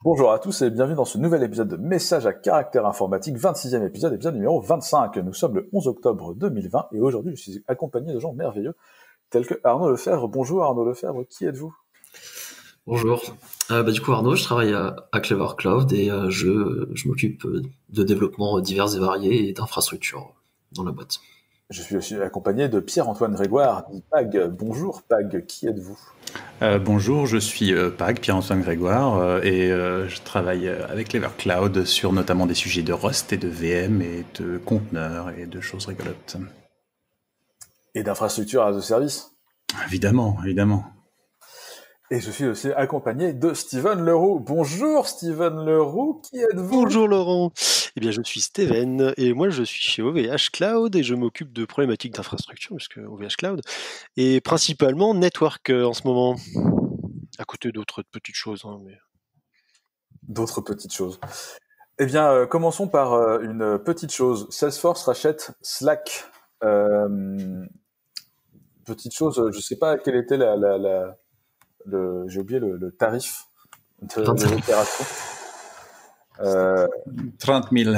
Bonjour à tous et bienvenue dans ce nouvel épisode de Message à caractère informatique, 26e épisode numéro 25. Nous sommes le 11 octobre 2020 et aujourd'hui je suis accompagné de gens merveilleux tels que Arnaud Lefebvre. Bonjour Arnaud Lefebvre, qui êtes-vous ? Bonjour. Du coup Arnaud, je travaille à Clever Cloud et je m'occupe de développement divers et variés et d'infrastructures dans la boîte. Je suis aussi accompagné de Pierre-Antoine Grégoire, dit Pag. Bonjour Pag, qui êtes-vous ? Bonjour, je suis Pag, Pierre-Antoine Grégoire, et je travaille avec Clever Cloud sur notamment des sujets de Rust et de VM et de conteneurs et de choses rigolotes. Et d'infrastructure as a service ? Évidemment. Et je suis aussi accompagné de Steven Leroux. Bonjour Steven Leroux, qui êtes-vous ? Bonjour Laurent. Eh bien je suis Steven et moi je suis chez OVH Cloud et je m'occupe de problématiques d'infrastructure puisque OVH Cloud et principalement network en ce moment. À côté d'autres petites choses. D'autres petites choses. Eh bien, commençons par une petite chose. Salesforce rachète Slack. Petite chose, je sais pas quel était j'ai oublié le tarif de l'opération. 30 000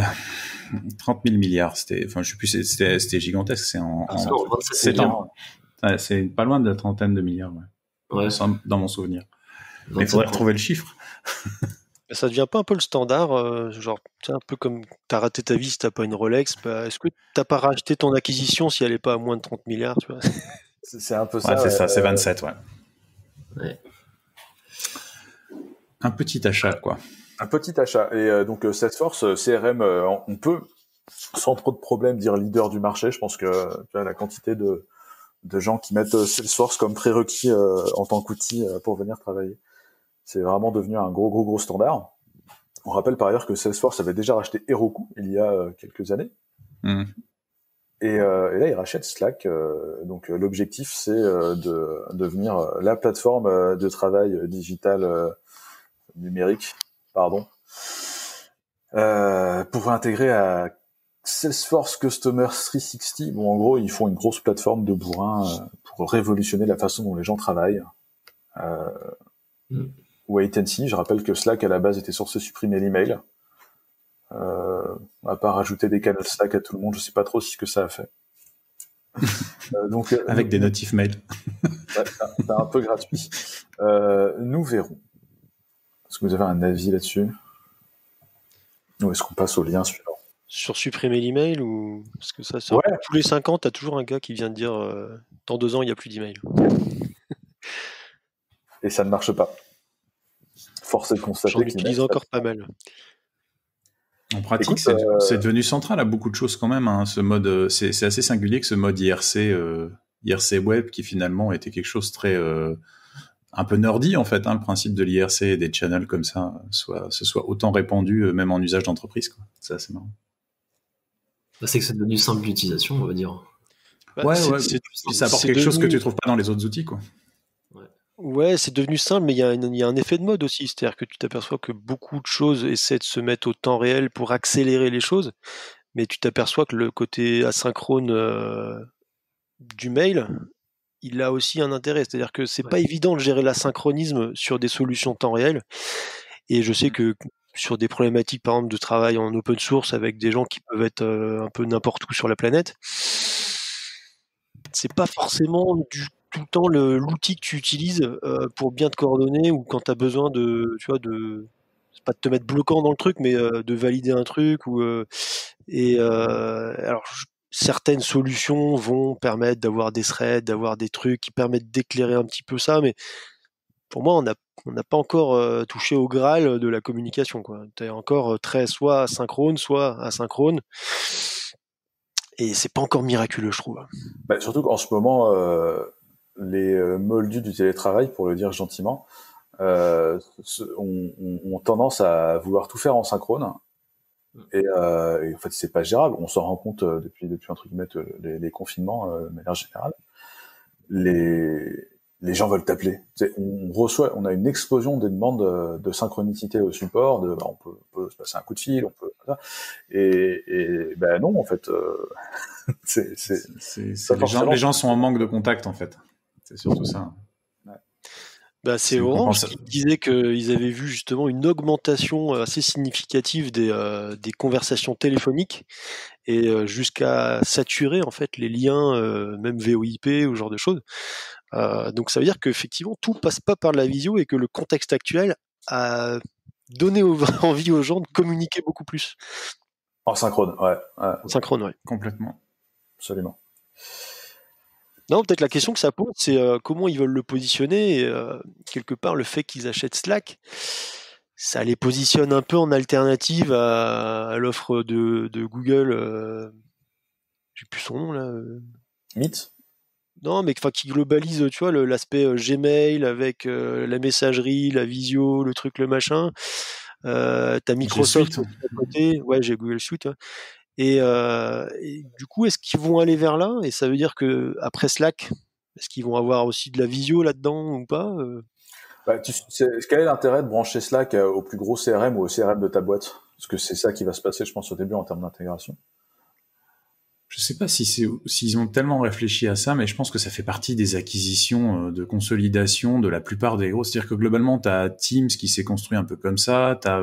milliards, je sais plus, c'était gigantesque, c'est pas loin de la trentaine de milliards, ouais. Dans mon souvenir. Mais il faudrait retrouver le chiffre. Ça devient pas un peu le standard, genre, c'est un peu comme t'as raté ta vie si t'as pas une Rolex, est-ce que t'as pas racheté ton acquisition si elle est pas à moins de 30 milliards, tu vois ? C'est un peu ça. Ouais, c'est ça, c'est 27, ouais. Ouais. Un petit achat, quoi. Un petit achat. Et donc Salesforce, CRM, on peut, sans trop de problèmes, dire leader du marché. Je pense que tu vois, la quantité de gens qui mettent Salesforce comme prérequis en tant qu'outil pour venir travailler, c'est vraiment devenu un gros standard. On rappelle par ailleurs que Salesforce avait déjà racheté Heroku il y a quelques années. Et là, ils rachètent Slack. Donc l'objectif, c'est de devenir la plateforme de travail digital numérique, pour intégrer à Salesforce Customer 360. Bon, en gros, ils font une grosse plateforme de bourrin pour révolutionner la façon dont les gens travaillent. Wait and see. Je rappelle que Slack, à la base, était censé supprimer l'email. À part rajouter des canaux Slack à tout le monde, je sais pas trop ce que ça a fait. Avec des notifs mail. Ouais, c'est un peu gratuit. Nous verrons. Est-ce que vous avez un avis là-dessus ? Ou est-ce qu'on passe au lien suivant ? Sur supprimer l'email ou parce que ça Ouais. tous les 5 ans, t'as toujours un gars qui vient de dire dans 2 ans il n'y a plus d'email. Et ça ne marche pas. Force est de constater J'en utilise encore pas mal. En pratique, c'est devenu central à beaucoup de choses quand même. Hein. Ce mode, c'est assez singulier que ce mode IRC web qui finalement était quelque chose de très un peu nerdy en fait. Hein, le principe de l'IRC et des channels comme ça se soit autant répandu même en usage d'entreprise. Quoi. C'est assez marrant. C'est que c'est devenu simple d'utilisation, on va dire. Ça apporte quelque chose que tu trouves pas dans les autres outils, quoi. Ouais, c'est devenu simple, mais il y a un effet de mode aussi. C'est-à-dire que tu t'aperçois que beaucoup de choses essaient de se mettre au temps réel pour accélérer les choses, mais tu t'aperçois que le côté asynchrone du mail, il a aussi un intérêt. C'est-à-dire que c'est pas évident de gérer l'asynchronisme sur des solutions temps réel. Et je sais que sur des problématiques, par exemple, de travail en open source avec des gens qui peuvent être un peu n'importe où sur la planète, c'est pas forcément tout le temps l'outil que tu utilises pour bien te coordonner ou quand tu as besoin c'est pas de te mettre bloquant dans le truc, mais de valider un truc alors certaines solutions vont permettre d'avoir des threads, d'avoir des trucs qui permettent d'éclairer un petit peu ça, mais pour moi, on n'a pas encore touché au Graal de la communication, quoi. T'es encore très soit synchrone, soit asynchrone. Et c'est pas encore miraculeux, je trouve. Surtout qu'en ce moment, les moldus du télétravail, pour le dire gentiment, ont tendance à vouloir tout faire en synchrone. Et en fait, c'est pas gérable. On s'en rend compte depuis entre guillemets les confinements de manière générale. Les gens veulent t'appeler. On a une explosion des demandes de synchronicité au support. On peut se passer un coup de fil, on peut. Et non, en fait, les gens sont en manque de contact, en fait. C'est surtout ça. C'est Orange qui disait qu'ils avaient vu justement une augmentation assez significative des conversations téléphoniques et jusqu'à saturer en fait les liens, même VoIP ou ce genre de choses. Donc ça veut dire qu'effectivement tout passe pas par la visio et que le contexte actuel a donné envie aux gens de communiquer beaucoup plus. En synchrone, ouais. En synchrone, ouais. Complètement. Absolument. Non, peut-être la question que ça pose, c'est comment ils veulent le positionner. Et, quelque part, le fait qu'ils achètent Slack, ça les positionne un peu en alternative à l'offre de Google. J'ai plus son nom là. Meet. Non, mais qui globalise, tu vois, l'aspect Gmail avec la messagerie, la visio, le truc, le machin. T'as Microsoft à côté. Ouais, j'ai Google Suite. Ouais. Et du coup, est-ce qu'ils vont aller vers là? Et ça veut dire que après Slack, est-ce qu'ils vont avoir aussi de la visio là-dedans ou pas? Quel est l'intérêt de brancher Slack au plus gros CRM ou au CRM de ta boîte? Parce que c'est ça qui va se passer, je pense, au début en termes d'intégration. Je sais pas s'ils ont tellement réfléchi à ça, mais je pense que ça fait partie des acquisitions de consolidation de la plupart des gros. C'est-à-dire que globalement, t'as Teams qui s'est construit un peu comme ça, t'as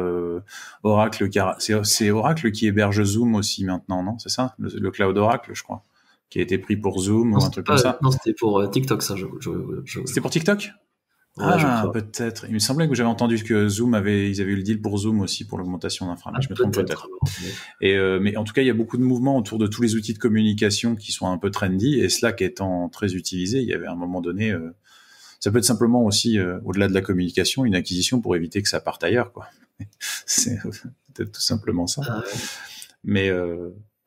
Oracle, c'est Oracle qui héberge Zoom aussi maintenant, non? C'est ça? Le cloud Oracle, je crois, qui a été pris pour Zoom ou un truc comme ça. Non, c'était pour TikTok, ça. C'était pour TikTok? Ouais, peut-être. Il me semblait que j'avais entendu que ils avaient eu le deal pour Zoom aussi pour l'augmentation d'infra, mais je me trompe peut-être. Mais en tout cas, il y a beaucoup de mouvements autour de tous les outils de communication qui sont un peu trendy, et Slack étant très utilisé, il y avait à un moment donné, ça peut être simplement aussi, au-delà de la communication, une acquisition pour éviter que ça parte ailleurs, quoi. C'est peut-être tout simplement ça. Mais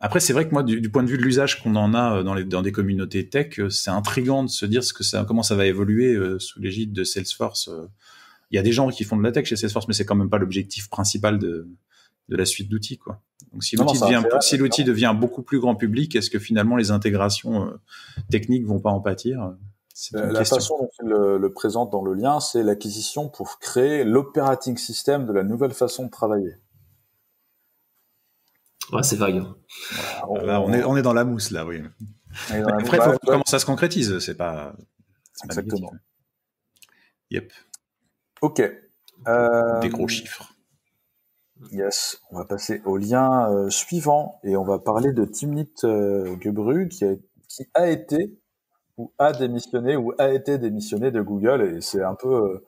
après, c'est vrai que moi, du point de vue de l'usage qu'on en a dans des communautés tech, c'est intriguant de se dire comment ça va évoluer sous l'égide de Salesforce. Il y a des gens qui font de la tech chez Salesforce, mais c'est quand même pas l'objectif principal de la suite d'outils, quoi. Donc, si l'outil devient beaucoup plus grand public, est-ce que finalement les intégrations techniques vont pas en pâtir? La façon dont il le présente dans le lien, c'est l'acquisition pour créer l'operating system de la nouvelle façon de travailler. Ouais, c'est vague. Là, on est dans la mousse, là, oui. Après, il faut voir comment ça se concrétise. C'est pas exactement. Yep. Ok. Des gros chiffres. Yes. On va passer au lien suivant et on va parler de Timnit Gebru qui a été ou a démissionné ou a été démissionné de Google, et c'est un peu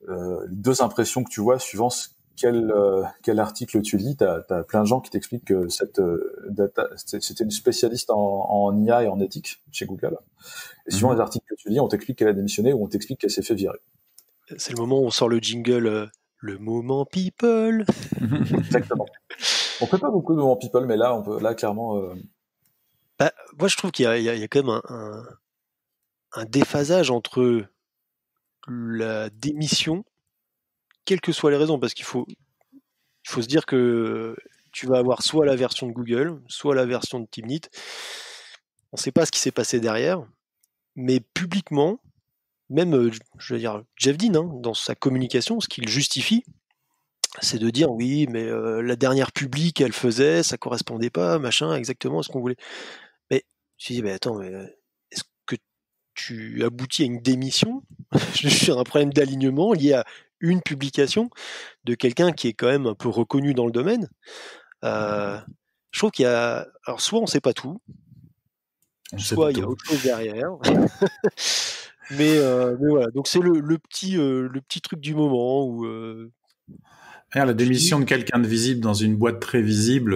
les deux impressions que tu vois suivant quel article tu lis. T'as plein de gens qui t'expliquent que cette c'était une spécialiste en IA et en éthique chez Google. Et suivant les articles que tu lis, on t'explique qu'elle a démissionné ou on t'explique qu'elle s'est fait virer. C'est le moment où on sort le jingle, le moment people. Exactement. On fait pas beaucoup de moments people, mais là, on peut, là clairement. Moi, je trouve qu'il y a quand même un déphasage entre la démission, quelles que soient les raisons, parce qu'il faut se dire que tu vas avoir soit la version de Google, soit la version de Timnit. On ne sait pas ce qui s'est passé derrière, mais publiquement, même, je veux dire, Jeff Dean, dans sa communication, ce qu'il justifie, c'est de dire oui, mais la dernière publique, elle faisait, ça correspondait pas, machin, exactement à ce qu'on voulait. Mais je me dis, attends, mais est-ce que tu aboutis à une démission sur un problème d'alignement lié à une publication de quelqu'un qui est quand même un peu reconnu dans le domaine? Je trouve qu'il y a, alors soit on sait pas tout, soit il y a autre chose derrière. mais voilà, donc c'est le petit truc du moment où la démission de quelqu'un de visible dans une boîte très visible,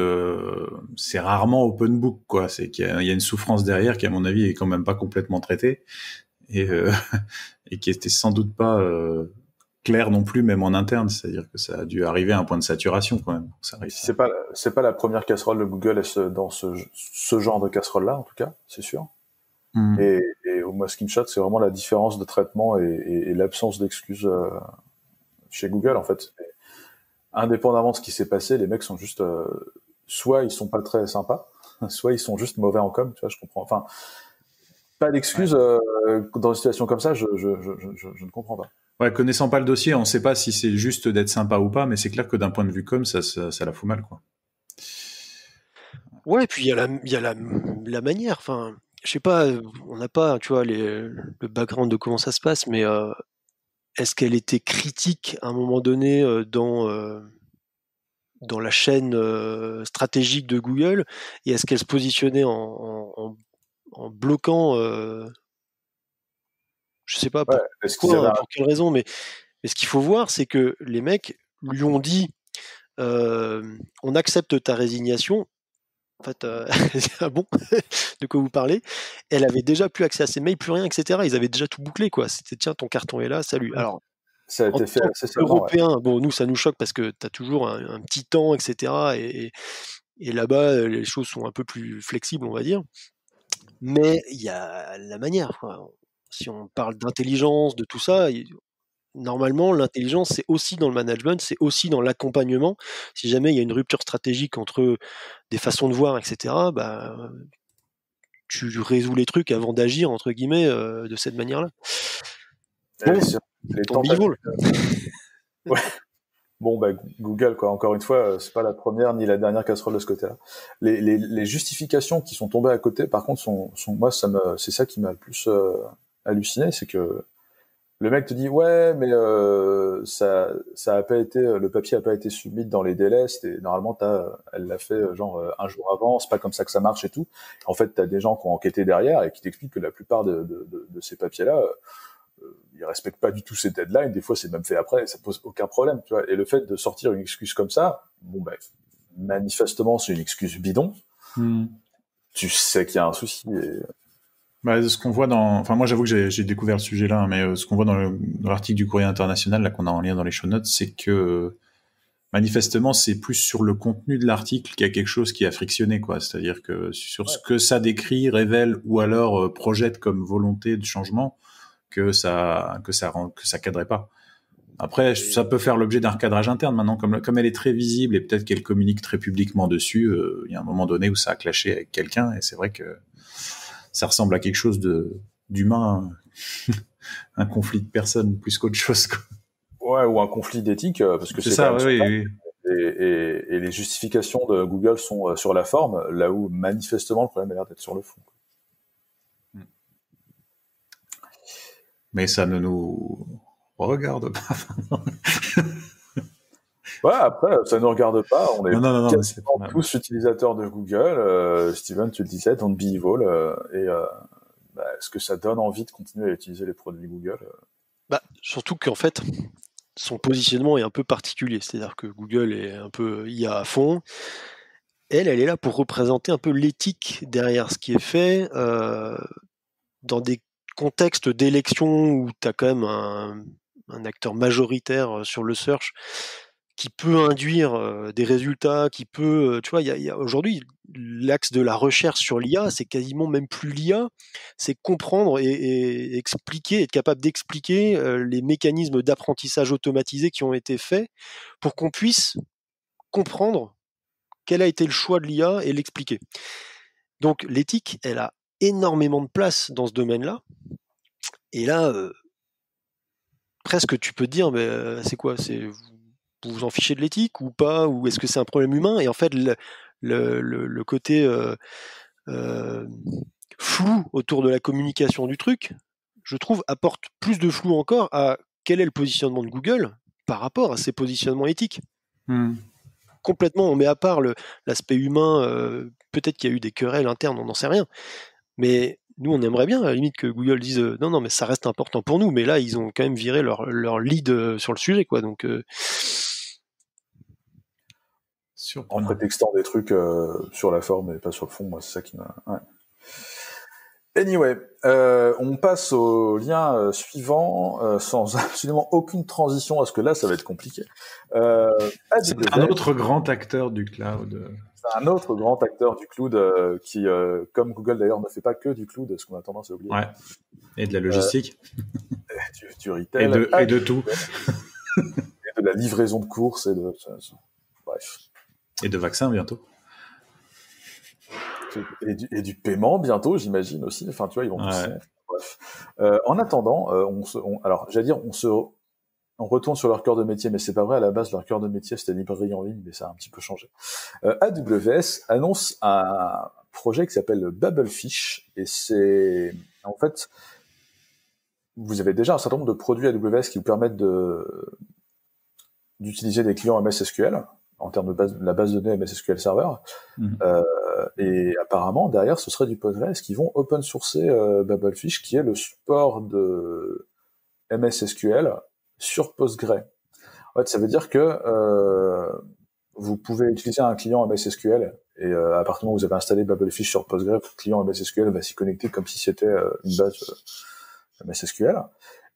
c'est rarement open book, quoi. C'est qu'il y a une souffrance derrière qui, à mon avis, est quand même pas complètement traitée et qui était sans doute pas claire non plus, même en interne. C'est-à-dire que ça a dû arriver à un point de saturation quand même. C'est pas la première casserole de Google dans ce genre de casserole-là, en tout cas, c'est sûr. Et au Screenshot, c'est vraiment la différence de traitement et l'absence d'excuses chez Google, en fait. Indépendamment de ce qui s'est passé, les mecs sont juste soit ils sont pas très sympas, soit ils sont juste mauvais en com, tu vois, je comprends. Enfin, pas d'excuses dans une situation comme ça, je ne comprends pas. Ouais, connaissant pas le dossier, on sait pas si c'est juste d'être sympa ou pas, mais c'est clair que d'un point de vue com, ça la fout mal, quoi. Ouais, et puis il y a la manière, enfin, je sais pas, on n'a pas, tu vois, le background de comment ça se passe, mais est-ce qu'elle était critique à un moment donné dans la chaîne stratégique de Google, et est-ce qu'elle se positionnait en bloquant, je sais pas pour quelle raison, mais ce qu'il faut voir, c'est que les mecs lui ont dit on accepte ta résignation. En fait, ah bon, de quoi vous parlez? Elle avait déjà plus accès à ses mails, plus rien, etc. Ils avaient déjà tout bouclé, quoi. C'était tiens, ton carton est là, salut. Alors, ça a été fait européen, bon, nous, ça nous choque parce que tu as toujours un petit temps, etc. Et là-bas, les choses sont un peu plus flexibles, on va dire. Mais il y a la manière, quoi. Si on parle d'intelligence, de tout ça, normalement, l'intelligence, c'est aussi dans le management, c'est aussi dans l'accompagnement. Si jamais il y a une rupture stratégique entre des façons de voir, etc., bah, tu résous les trucs avant d'agir, entre guillemets, de cette manière-là. Bon, les tentatives. Ouais. Bon, bah, Google, quoi. Encore une fois, c'est pas la première ni la dernière casserole de ce côté-là. Les justifications qui sont tombées à côté, par contre, moi, c'est ça qui m'a le plus halluciné, c'est que le mec te dit ouais, mais ça a pas été, le papier a pas été submis dans les délais. C'était normalement elle l'a fait genre un jour avant. C'est pas comme ça que ça marche et tout. En fait, t'as des gens qui ont enquêté derrière et qui t'expliquent que la plupart de ces papiers-là, ils respectent pas du tout ces deadlines. Des fois, c'est même fait après. Ça pose aucun problème, tu vois. Et le fait de sortir une excuse comme ça, bon ben, manifestement, c'est une excuse bidon. Tu sais qu'il y a un souci. Bah, ce qu'on voit enfin, moi, j'avoue que j'ai découvert le sujet là, mais ce qu'on voit dans l'article du Courrier International, là, qu'on a en lien dans les show notes, c'est que, manifestement, c'est plus sur le contenu de l'article qu'il y a quelque chose qui a frictionné, quoi. C'est-à-dire que sur ce que ça décrit, révèle, ou alors projette comme volonté de changement, que ça cadrait pas. Après, ça peut faire l'objet d'un recadrage interne maintenant, comme elle est très visible et peut-être qu'elle communique très publiquement dessus, il y a un moment donné où ça a clashé avec quelqu'un, et c'est vrai que ça ressemble à quelque chose d'humain, un conflit de personnes plus qu'autre chose, quoi. Ouais, ou un conflit d'éthique, parce que c'est ça, oui. Et les justifications de Google sont sur la forme, là où manifestement le problème a l'air d'être sur le fond. Mais ça ne nous regarde pas. Ouais, après, ça ne nous regarde pas. On est quasiment tous utilisateurs de Google. Steven, tu le disais, don't be evil. Est-ce que ça donne envie de continuer à utiliser les produits Google? Surtout qu'en fait, son positionnement est un peu particulier. C'est-à-dire que Google est un peu IA à fond. Elle est là pour représenter un peu l'éthique derrière ce qui est fait dans des contextes d'élection où tu as quand même un acteur majoritaire sur le search qui peut induire des résultats, qui peut, tu vois, il y a aujourd'hui l'axe de la recherche sur l'IA, c'est quasiment même plus l'IA, c'est comprendre et expliquer, être capable d'expliquer les mécanismes d'apprentissage automatisé qui ont été faits pour qu'on puisse comprendre quel a été le choix de l'IA et l'expliquer. Donc l'éthique, elle a énormément de place dans ce domaine-là. Et là, presque tu peux te dire, mais c'est quoi? Vous vous en fichez de l'éthique ou pas? Ou est-ce que c'est un problème humain? Et en fait, le côté flou autour de la communication du truc, je trouve, apporte plus de flou encore à quel est le positionnement de Google par rapport à ses positionnements éthiques. Complètement, on met à part l'aspect humain, peut-être qu'il y a eu des querelles internes, on n'en sait rien. Mais nous, on aimerait bien, à la limite, que Google dise non, mais ça reste important pour nous. Mais là, ils ont quand même viré leur lead sur le sujet, quoi. Donc, en prétextant des trucs sur la forme et pas sur le fond, moi, c'est ça qui m'a. Ouais. Anyway, on passe au lien suivant sans absolument aucune transition, parce que là, ça va être compliqué. C'est un autre grand acteur du cloud. C'est un autre grand acteur du cloud qui, comme Google d'ailleurs, ne fait pas que du cloud, ce qu'on a tendance à oublier. Ouais. Et de la logistique. Du retail. Et de tout. Et de la livraison de courses et de... Bref. Et de vaccins bientôt. Et du paiement bientôt, j'imagine aussi. Enfin, tu vois, ils vont tous... Bref. En attendant, alors, j'allais dire, on retourne sur leur cœur de métier, mais c'est pas vrai. À la base, leur cœur de métier, c'était librairie en ligne, mais ça a un petit peu changé. AWS annonce un projet qui s'appelle Bubblefish, et c'est, en fait, vous avez déjà un certain nombre de produits AWS qui vous permettent d'utiliser des clients MS SQL en termes de la base de données MS SQL Server. Et apparemment, derrière, ce serait du Postgres qui vont open sourcer Babelfish, qui est le support de MS SQL sur Postgre. En fait, ça veut dire que vous pouvez utiliser un client MS SQL et à partir du moment où vous avez installé Babelfish sur Postgre, votre client MS SQL va s'y connecter comme si c'était une base MS SQL.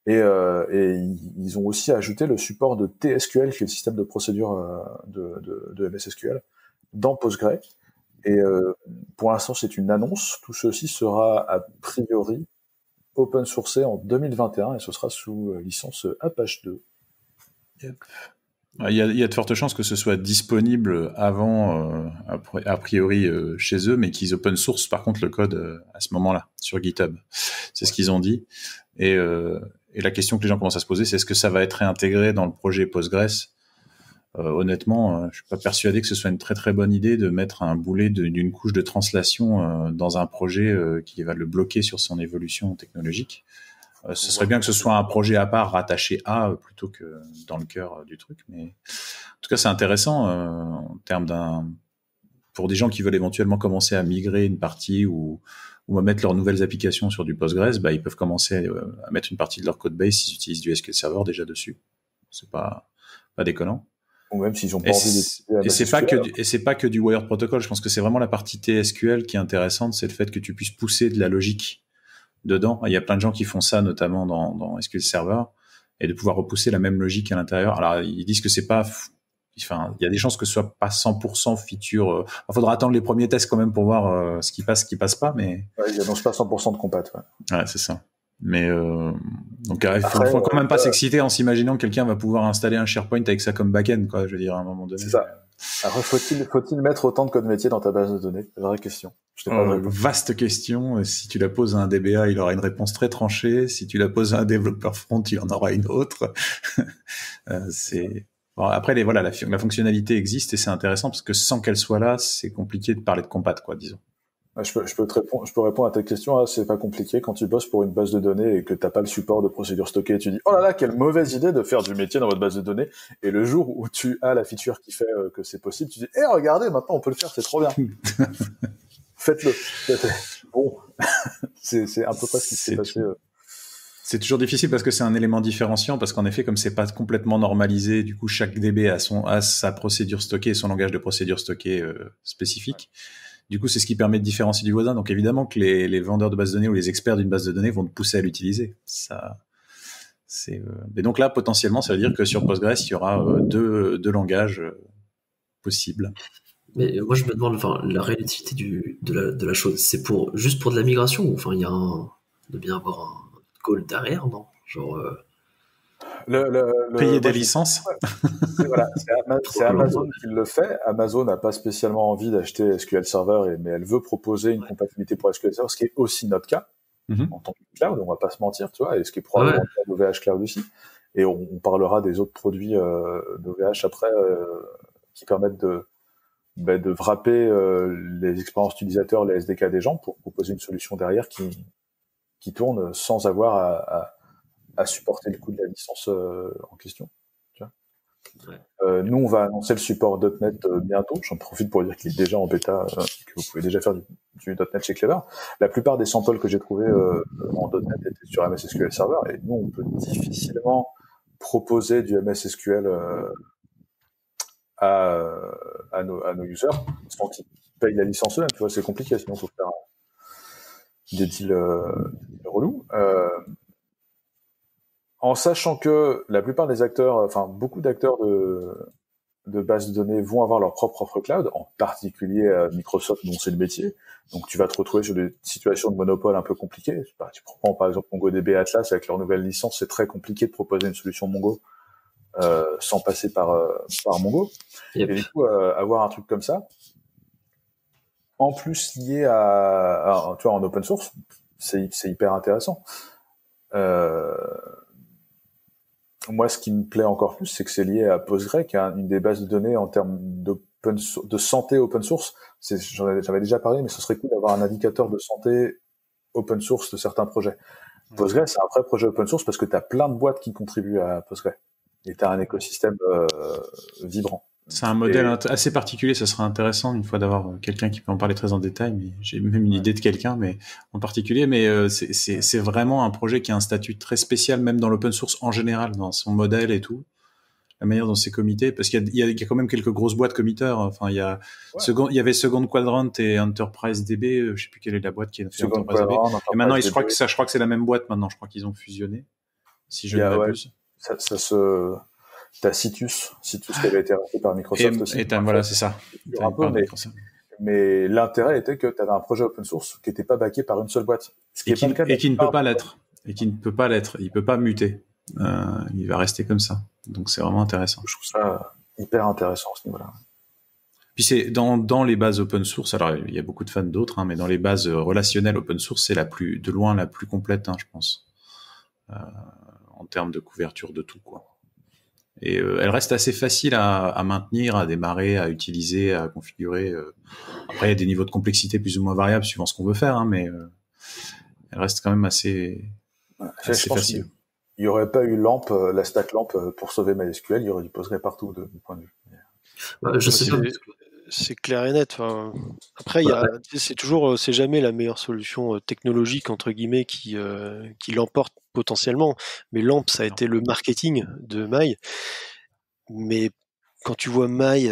Et ils ont aussi ajouté le support de TSQL, qui est le système de procédure de MS SQL, dans Postgre. Et pour l'instant, c'est une annonce. Tout ceci sera a priori open sourcé en 2021 et ce sera sous licence Apache 2. Yep. Il y a de fortes chances que ce soit disponible avant, a priori, chez eux, mais qu'ils open source par contre le code à ce moment-là, sur GitHub. C'est ce qu'ils ont dit. Et la question que les gens commencent à se poser, c'est est-ce que ça va être réintégré dans le projet Postgres ? Honnêtement, je suis pas persuadé que ce soit une très très bonne idée de mettre un boulet d'une couche de translation dans un projet qui va le bloquer sur son évolution technologique. Ce serait bien que ce soit un projet à part rattaché à plutôt que dans le cœur du truc. Mais en tout cas, c'est intéressant en termes pour des gens qui veulent éventuellement commencer à migrer une partie ou à mettre leurs nouvelles applications sur du Postgres, ils peuvent commencer à mettre une partie de leur code base s'ils utilisent du SQL Server déjà dessus. C'est pas déconnant. Ou même s'ils ont pas envie d'utiliser. Et c'est pas que du Wire Protocol. Je pense que c'est vraiment la partie TSQL qui est intéressante, c'est le fait que tu puisses pousser de la logique dedans. Il y a plein de gens qui font ça, notamment dans SQL Server, et de pouvoir repousser la même logique à l'intérieur. Alors, ils disent que c'est pas, il y a des chances que ce soit pas 100% feature. Il faudra attendre les premiers tests quand même pour voir ce qui passe pas, mais. Ouais, ils annoncent pas 100% de compat, ouais, c'est ça. Mais donc il faut quand même pas s'exciter en s'imaginant que quelqu'un va pouvoir installer un SharePoint avec ça comme backend, quoi. Je veux dire, à un moment donné. C'est ça. Alors, faut-il mettre autant de code métier dans ta base de données? C'est une vraie question. Vaste question. Si tu la poses à un DBA, il aura une réponse très tranchée. Si tu la poses à un développeur front, il en aura une autre. Bon, après, la fonctionnalité existe et c'est intéressant parce que sans qu'elle soit là, c'est compliqué de parler de compat, quoi, disons. Je peux répondre à ta question. C'est pas compliqué quand tu bosses pour une base de données et que t'as pas le support de procédures stockées. Tu dis oh là là, quelle mauvaise idée de faire du métier dans votre base de données. Et le jour où tu as la feature qui fait que c'est possible, tu dis regardez, maintenant on peut le faire, c'est trop bien. Faites-le. Bon, c'est un peu pas ce qui s'est passé. C'est toujours difficile parce que c'est un élément différenciant, parce qu'en effet, comme c'est pas complètement normalisé, du coup chaque DB a sa procédure stockée, son langage de procédure stockée spécifique. Ouais. Du coup, c'est ce qui permet de différencier du voisin. Donc, évidemment que les vendeurs de bases de données ou les experts d'une base de données vont te pousser à l'utiliser. Mais donc là, potentiellement, ça veut dire que sur Postgres, il y aura deux langages possibles. Mais moi, je me demande, la réalité de la chose, c'est juste pour de la migration ou il y a de bien avoir un goal derrière, non? Genre. Payer des licences. C'est Amazon qui le fait. Amazon n'a pas spécialement envie d'acheter SQL Server, mais elle veut proposer une compatibilité pour SQL Server, ce qui est aussi notre cas en tant que cloud. On va pas se mentir, tu vois, et ce qui est probablement le cas d'OVH Cloud aussi. Et on parlera des autres produits d'OVH après qui permettent de wrapper les expériences utilisateurs, les SDK des gens pour proposer une solution derrière qui tourne sans avoir à supporter le coût de la licence en question. Tu vois. Nous, on va annoncer le support .NET bientôt. J'en profite pour dire qu'il est déjà en bêta, que vous pouvez déjà faire du .NET chez Clever. La plupart des samples que j'ai trouvés en .NET étaient sur MS SQL Server, et nous, on peut difficilement proposer du MS SQL à nos users sans qu'ils payent la licence eux-mêmes. Tu vois, c'est compliqué, sinon il faut faire des deals relous. En sachant que la plupart des acteurs, beaucoup d'acteurs de bases de données vont avoir leur propre cloud, en particulier Microsoft, dont c'est le métier. Donc tu vas te retrouver sur des situations de monopole un peu compliquées. Tu prends par exemple MongoDB Atlas avec leur nouvelle licence, c'est très compliqué de proposer une solution Mongo sans passer par Mongo. Yep. Et du coup, avoir un truc comme ça, en plus lié tu vois, en open source, c'est hyper intéressant. Moi, ce qui me plaît encore plus, c'est que c'est lié à Postgre, qui est une des bases de données en termes de santé open source. J'en avais déjà parlé, mais ce serait cool d'avoir un indicateur de santé open source de certains projets. Postgre, c'est un vrai projet open source parce que tu as plein de boîtes qui contribuent à Postgre. Et tu as un écosystème vibrant. C'est un modèle assez particulier, ça sera intéressant une fois d'avoir quelqu'un qui peut en parler très en détail, mais j'ai même une idée de quelqu'un mais en particulier, mais c'est vraiment un projet qui a un statut très spécial, même dans l'open source en général, dans son modèle et tout, la manière dont c'est committé, parce qu'il y a quand même quelques grosses boîtes committeurs, enfin il y y avait Second Quadrant et Enterprise DB, je sais plus quelle est la boîte qui est fait Enterprise DB, et maintenant je crois que c'est la même boîte maintenant, je crois qu'ils ont fusionné, si je ne m'abuse. T'as Citus qui avait été racheté par Microsoft aussi. Voilà, c'est ça. Mais l'intérêt était que tu avais un projet open source qui n'était pas backé par une seule boîte. Et qui ne peut pas l'être. Il peut pas muter. Il va rester comme ça. Donc c'est vraiment intéressant. Je trouve ça hyper intéressant à ce niveau-là. Puis c'est dans les bases open source, alors il y a beaucoup de fans d'autres, mais dans les bases relationnelles open source, c'est de loin la plus complète, je pense. En termes de couverture de tout, quoi. Et elle reste assez facile à maintenir, à démarrer, à utiliser, à configurer. Après, il y a des niveaux de complexité plus ou moins variables suivant ce qu'on veut faire, mais elle reste quand même assez facile. Il n'y aurait pas eu LAMP, la stack LAMP pour sauver MySQL, il y aurait du Postgre partout de mon point de vue. Je sais pas. C'est clair et net. Enfin, après, c'est jamais la meilleure solution technologique entre guillemets qui l'emporte potentiellement. Mais LAMP, ça a été le marketing de My. Mais quand tu vois My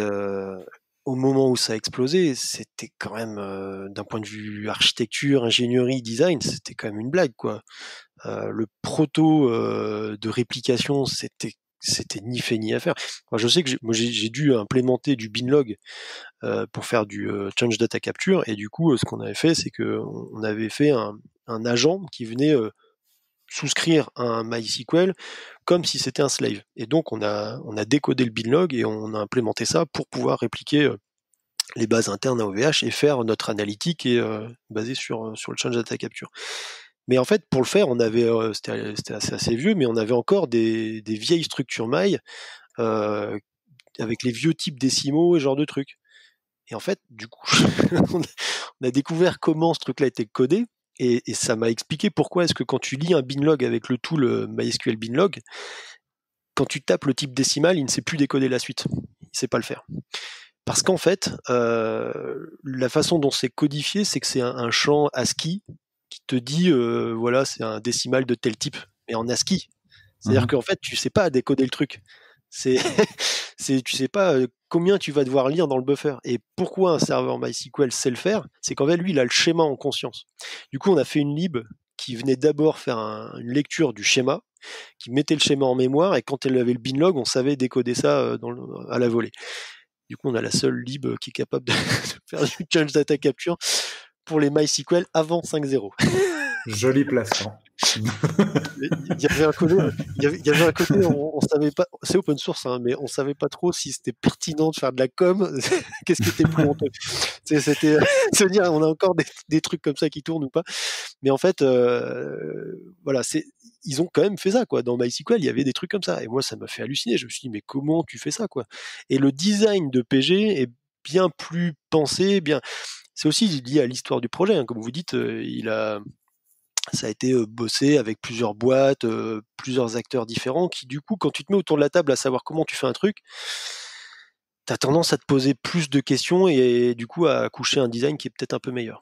au moment où ça a explosé, c'était quand même d'un point de vue architecture, ingénierie, design, c'était quand même une blague, quoi. Le proto de réplication, c'était ni fait ni à faire. Enfin, je sais que j'ai dû implémenter du binlog pour faire du change data capture, et du coup ce qu'on avait fait, c'est que on avait fait un agent qui venait souscrire un MySQL comme si c'était un slave, et donc on a décodé le binlog et on a implémenté ça pour pouvoir répliquer les bases internes à OVH et faire notre analytique et basé sur le change data capture. Mais en fait, pour le faire, on avait, c'était assez vieux, mais on avait encore des vieilles structures mailles avec les vieux types décimaux et ce genre de trucs. Et en fait, du coup, on a découvert comment ce truc-là était codé, et ça m'a expliqué pourquoi est-ce que quand tu lis un binlog avec le tool MySQL binlog, quand tu tapes le type décimal, il ne sait plus décoder la suite. Il ne sait pas le faire. Parce qu'en fait, la façon dont c'est codifié, c'est que c'est un champ ASCII qui te dit, voilà, c'est un décimal de tel type, mais en ASCII. C'est-à-dire qu'en fait, tu sais pas décoder le truc. Tu sais pas combien tu vas devoir lire dans le buffer. Et pourquoi un serveur MySQL sait le faire? C'est qu'en fait, lui, il a le schéma en conscience. Du coup, on a fait une lib qui venait d'abord faire une lecture du schéma, qui mettait le schéma en mémoire, et quand elle avait le binlog, on savait décoder ça à la volée. Du coup, on a la seule lib qui est capable de faire du change data capture pour les MySQL avant 5.0. Joli placement. Il y avait un côté, on savait pas, c'est open source, mais on savait pas trop si c'était pertinent de faire de la com. Qu'est-ce qui était plus honteux? C'était se dire, on a encore des trucs comme ça qui tournent ou pas. Mais en fait, voilà, ils ont quand même fait ça, quoi. Dans MySQL, il y avait des trucs comme ça, et moi, ça m'a fait halluciner. Je me suis dit, mais comment tu fais ça, quoi? Et le design de PG est bien plus pensé, bien. C'est aussi lié à l'histoire du projet, comme vous dites. Ça a été bossé avec plusieurs boîtes, plusieurs acteurs différents qui, du coup, quand tu te mets autour de la table à savoir comment tu fais un truc, t'as tendance à te poser plus de questions et du coup à coucher un design qui est peut-être un peu meilleur.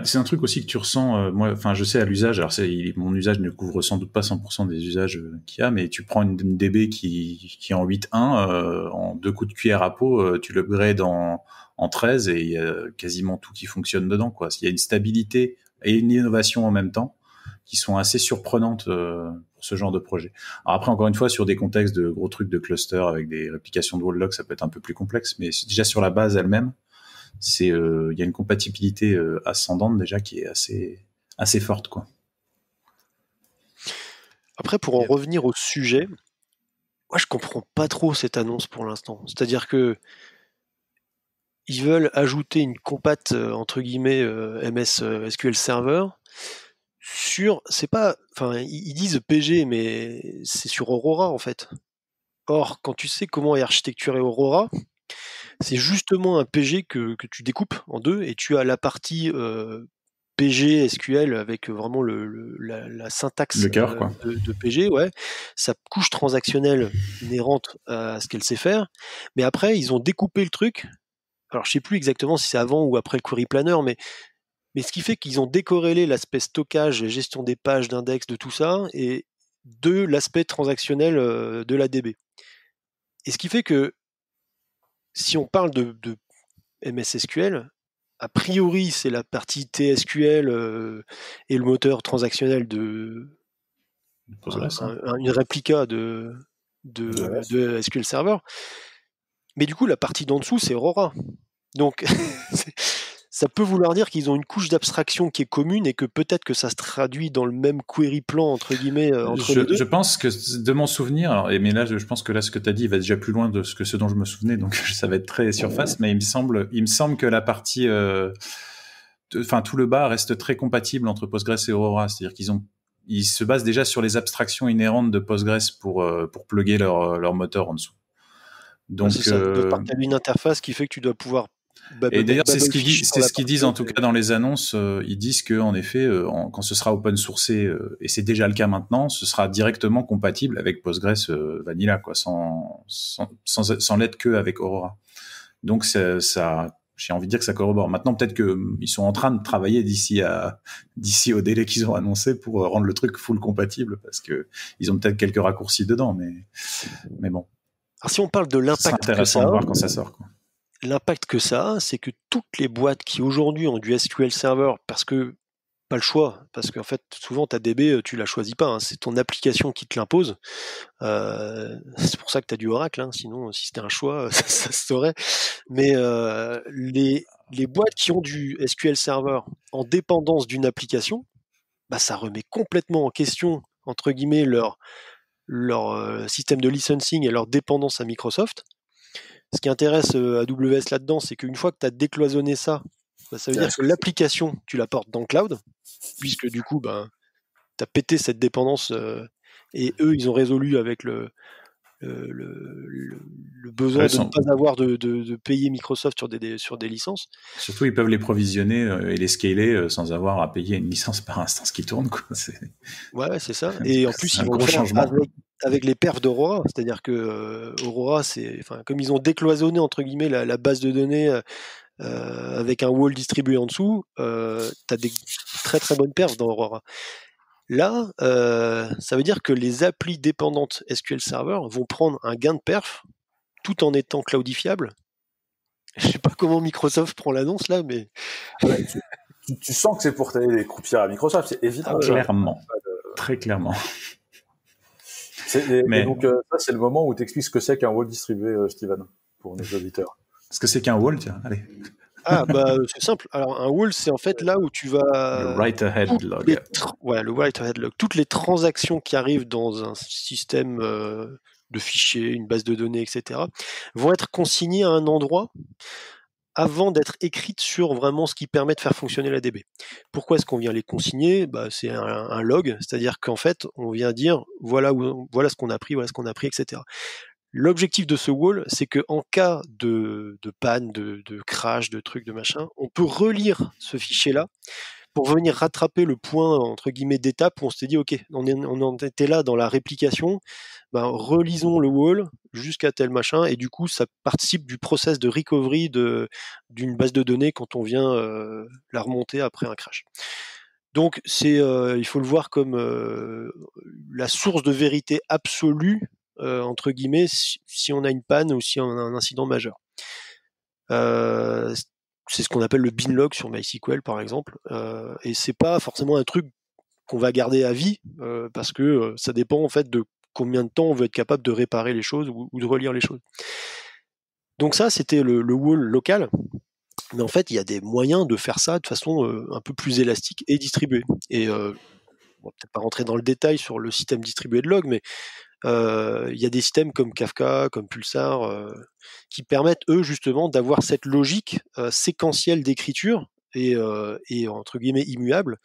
C'est un truc aussi que tu ressens, moi, enfin, je sais à l'usage, alors mon usage ne couvre sans doute pas 100% des usages qu'il y a, mais tu prends une DB qui est en 8.1, en 2 coups de cuillère à peau, tu l'upgrades en 13 et il y a quasiment tout qui fonctionne dedans, quoi. Il y a une stabilité et une innovation en même temps qui sont assez surprenantes pour ce genre de projet. Alors après, encore une fois, sur des contextes de gros trucs de cluster avec des réplications de wall log, ça peut être un peu plus complexe, mais déjà sur la base elle-même, il y a une compatibilité ascendante déjà qui est assez forte, quoi. Après, pour en revenir au sujet, moi je comprends pas trop cette annonce pour l'instant. C'est-à-dire que ils veulent ajouter une compat entre guillemets MS SQL Server ils disent PG, mais c'est sur Aurora en fait. Or, quand tu sais comment est architecturé Aurora, c'est justement un PG que tu découpes en deux, et tu as la partie PG SQL avec vraiment la syntaxe le cœur, quoi. de PG, ouais, sa couche transactionnelle inhérente à ce qu'elle sait faire. Mais après, ils ont découpé le truc. Alors, je sais plus exactement si c'est avant ou après le query planner, mais ce qui fait qu'ils ont décorrélé l'aspect stockage, gestion des pages, d'index, de tout ça, et de l'aspect transactionnel de la DB. Et ce qui fait que si on parle de MS SQL, a priori, c'est la partie TSQL et le moteur transactionnel de une réplica de SQL Server. Mais du coup, la partie d'en dessous, c'est Aurora. Donc, ça peut vouloir dire qu'ils ont une couche d'abstraction qui est commune et que peut-être que ça se traduit dans le même query plan, entre guillemets, entre les deux. Je pense que, de mon souvenir, alors, mais là, je pense que là, ce que tu as dit va déjà plus loin de ce dont je me souvenais, donc ça va être très surface, mais il me semble que la partie, tout le bas reste très compatible entre Postgres et Aurora, c'est-à-dire ils se basent déjà sur les abstractions inhérentes de Postgres pour plugger leur moteur en dessous. Donc, c'est ça, tu as une interface qui fait que tu dois pouvoir. Et d'ailleurs, c'est ce qu'ils disent en tout cas dans les annonces. Ils disent que en effet, quand ce sera open sourcé, et c'est déjà le cas maintenant, ce sera directement compatible avec Postgres Vanilla, quoi, sans l'être que avec Aurora. Donc ça, j'ai envie de dire que ça corrobore. Maintenant, peut-être que ils sont en train de travailler d'ici au délai qu'ils ont annoncé pour rendre le truc full compatible, parce que ils ont peut-être quelques raccourcis dedans, mais bon. Alors si on parle de l'impact, c'est intéressant de voir quand ça sort, quoi. L'impact que ça a, c'est que toutes les boîtes qui aujourd'hui ont du SQL Server, parce que pas le choix, parce qu'en fait souvent ta DB tu la choisis pas, hein, c'est ton application qui te l'impose. C'est pour ça que tu as du Oracle, hein, sinon si c'était un choix ça se saurait. Mais les boîtes qui ont du SQL Server en dépendance d'une application, bah ça remet complètement en question entre guillemets leur système de licensing et leur dépendance à Microsoft. Ce qui intéresse AWS là-dedans, c'est qu'une fois que tu as décloisonné ça, ça veut dire que l'application, tu la portes dans le cloud, puisque du coup, tu as pété cette dépendance et eux, ils ont résolu avec le besoin de ne pas avoir de payer Microsoft sur des licences. Surtout, ils peuvent les provisionner et les scaler sans avoir à payer une licence par instance qui tourne, quoi. Ouais, c'est ça. Et en plus, ils vont le faire avec les perfs d'Aurora, c'est-à-dire que Aurora, comme ils ont décloisonné entre guillemets la base de données avec un wall distribué en dessous, tu as des très très bonnes perfs dans Aurora. Là, ça veut dire que les applis dépendantes SQL Server vont prendre un gain de perf tout en étant cloudifiable. Je sais pas comment Microsoft prend l'annonce là, mais tu sens que c'est pour tailler les croupières à Microsoft, c'est évident. Clairement, très clairement. Et donc ça, c'est le moment où tu expliques ce que c'est qu'un wall distribué, Steven, pour nos auditeurs. Ce que c'est qu'un wall, tiens, allez. C'est simple. Alors un wall, c'est en fait là où tu vas. Le write-ahead log. Le write-ahead log. Toutes les transactions qui arrivent dans un système de fichiers, une base de données, etc., vont être consignées à un endroit avant d'être écrites sur vraiment ce qui permet de faire fonctionner la DB. Pourquoi est-ce qu'on vient les consigner ? C'est un log, c'est-à-dire qu'en fait, on vient dire voilà ce qu'on a pris, etc. L'objectif de ce wall, c'est qu'en cas de panne, de crash, de trucs, de machin, on peut relire ce fichier-là pour venir rattraper le point, entre guillemets, d'étape où on s'était dit, OK, on était là dans la réplication, relisons le wall jusqu'à tel machin, et du coup, ça participe du process de recovery d'une base de données quand on vient la remonter après un crash. Donc, il faut le voir comme la source de vérité absolue, entre guillemets, si on a une panne ou si on a un incident majeur. C'est ce qu'on appelle le binlog sur MySQL par exemple, et c'est pas forcément un truc qu'on va garder à vie parce que ça dépend en fait de combien de temps on veut être capable de réparer les choses ou de relire les choses. Donc ça, c'était le wall local. Mais en fait, il y a des moyens de faire ça de façon un peu plus élastique et distribuée. Et peut-être pas rentrer dans le détail sur le système distribué de log, mais il y a des systèmes comme Kafka, comme Pulsar, qui permettent, eux, justement, d'avoir cette logique séquentielle d'écriture et entre guillemets immuable,